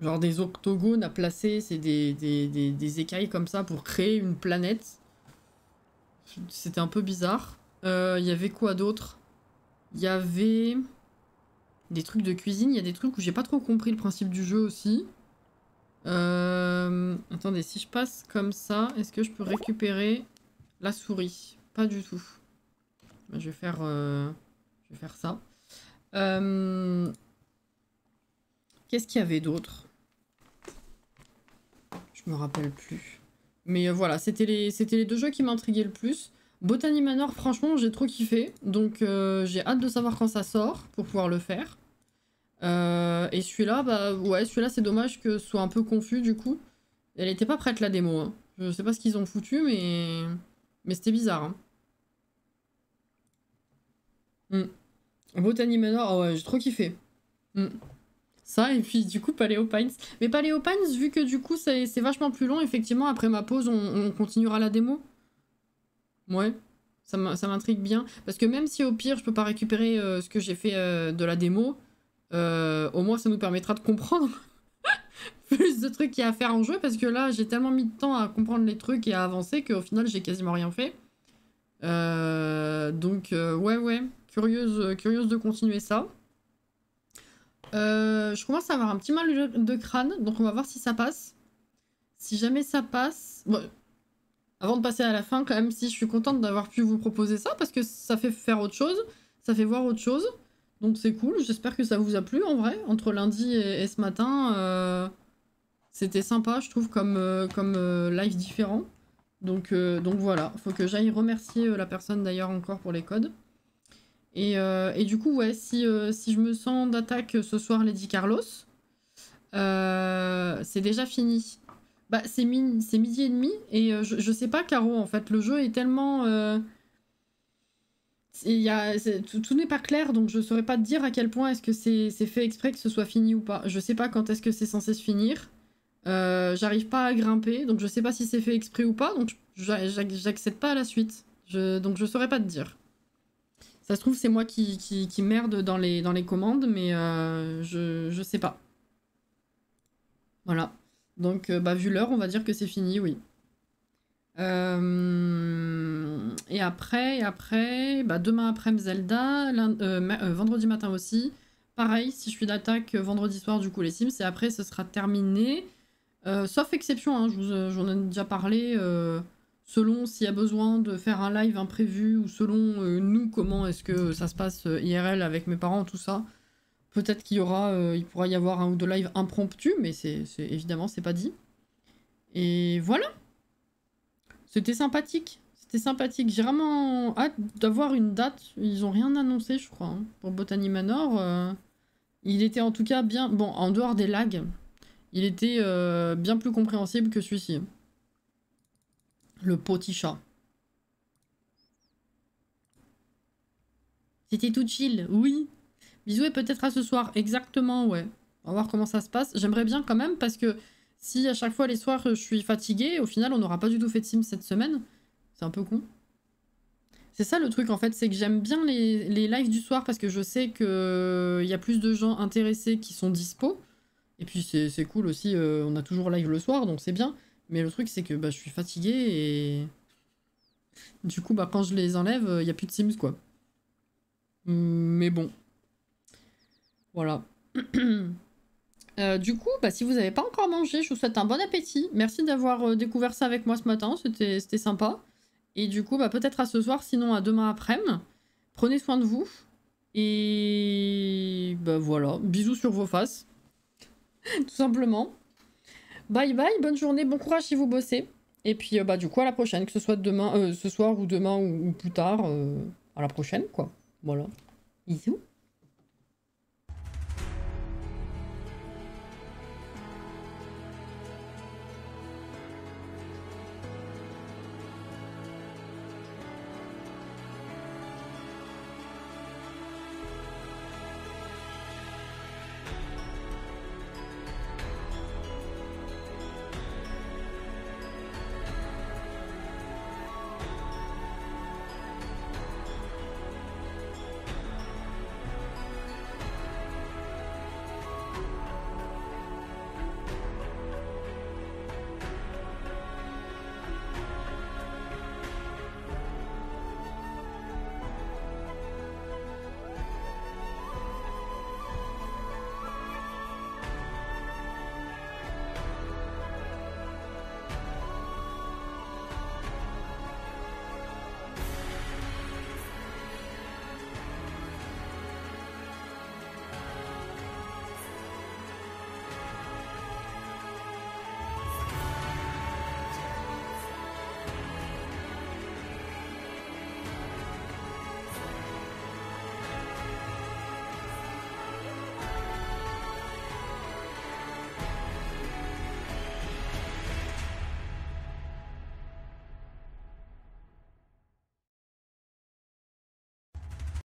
Genre des octogones à placer, c'est des écailles comme ça pour créer une planète. C'était un peu bizarre. Il y avait quoi d'autre? Il y avait... Des trucs de cuisine, il y a des trucs où j'ai pas trop compris le principe du jeu aussi. Attendez, si je passe comme ça, est-ce que je peux récupérer la souris? Pas du tout. Je vais faire ça. Qu'est-ce qu'il y avait d'autre? Je me rappelle plus. Mais voilà, c'était les deux jeux qui m'intriguaient le plus. Botany Manor, franchement, j'ai trop kiffé. Donc j'ai hâte de savoir quand ça sort pour pouvoir le faire. Et celui-là, bah ouais, celui-là c'est dommage que ce soit un peu confus du coup. Elle était pas prête la démo. Hein. Je sais pas ce qu'ils ont foutu, mais c'était bizarre. Hein. Botany Manor, oh ouais, j'ai trop kiffé. Ça, et puis du coup Paleo Pines. Mais Paleo Pines, vu que du coup c'est vachement plus long, effectivement, après ma pause, on continuera la démo. Ouais, ça m'intrigue bien. Parce que même si au pire je peux pas récupérer ce que j'ai fait de la démo, au moins ça nous permettra de comprendre plus de trucs qu'il y a à faire en jeu. Parce que là j'ai tellement mis de temps à comprendre les trucs et à avancer qu'au final j'ai quasiment rien fait. Donc ouais, curieuse de continuer ça. Je commence à avoir un petit mal de crâne, donc on va voir si ça passe. Si jamais ça passe... Bon, avant de passer à la fin, quand même, si je suis contente d'avoir pu vous proposer ça, parce que ça fait faire autre chose, ça fait voir autre chose, donc c'est cool, j'espère que ça vous a plu en vrai, entre lundi et ce matin, c'était sympa, je trouve, comme live différent. Donc voilà, faut que j'aille remercier la personne d'ailleurs encore pour les codes. Et du coup, ouais, si je me sens d'attaque ce soir, Lady Carlos, c'est déjà fini. Bah, c'est midi et demi, et je sais pas, Caro, en fait, le jeu est tellement... tout n'est pas clair, donc je saurais pas te dire à quel point est-ce que c'est fait exprès que ce soit fini ou pas. Je sais pas quand est-ce que c'est censé se finir. J'arrive pas à grimper, donc je sais pas si c'est fait exprès ou pas, donc j'accède pas à la suite. Donc je saurais pas te dire. Ça se trouve, c'est moi qui merde dans les commandes, mais je sais pas. Voilà. Donc, bah, vu l'heure, on va dire que c'est fini, oui. Et après, bah, demain après-midi Zelda, vendredi matin aussi. Pareil, si je suis d'attaque vendredi soir, du coup, les Sims, et après, ce sera terminé. Sauf exception, hein, j'en ai déjà parlé. Selon s'il y a besoin de faire un live imprévu, ou selon nous, comment est-ce que ça se passe IRL avec mes parents, tout ça. Peut-être qu'il pourra y avoir un ou deux lives impromptus, mais évidemment, c'est pas dit. Et voilà. C'était sympathique. J'ai vraiment hâte d'avoir une date. Ils ont rien annoncé, je crois, hein, pour Botany Manor. Il était en tout cas bien... Bon, en dehors des lags, il était bien plus compréhensible que celui-ci. Le petit chat. C'était tout chill, oui. Bisous et peut-être à ce soir. Exactement, ouais. On va voir comment ça se passe. J'aimerais bien quand même, parce que si à chaque fois les soirs je suis fatiguée, au final on n'aura pas du tout fait de Sims cette semaine. C'est un peu con. C'est ça le truc en fait, c'est que j'aime bien les lives du soir parce que je sais qu'il y a plus de gens intéressés qui sont dispo. Et puis c'est cool aussi, on a toujours live le soir, donc c'est bien. Mais le truc c'est que bah, je suis fatiguée et... Du coup, bah, quand je les enlève, il n'y a plus de Sims quoi. Mais bon. Voilà. Du coup, bah, si vous n'avez pas encore mangé, je vous souhaite un bon appétit. Merci d'avoir découvert ça avec moi ce matin, c'était sympa. Et du coup, bah, peut-être à ce soir, sinon à demain après-midi. Prenez soin de vous. Et bah voilà, bisous sur vos faces. Tout simplement. Bye bye, bonne journée, bon courage si vous bossez. Et puis bah du coup à la prochaine, que ce soit demain, ce soir ou demain ou plus tard. À la prochaine quoi. Voilà. Bisous.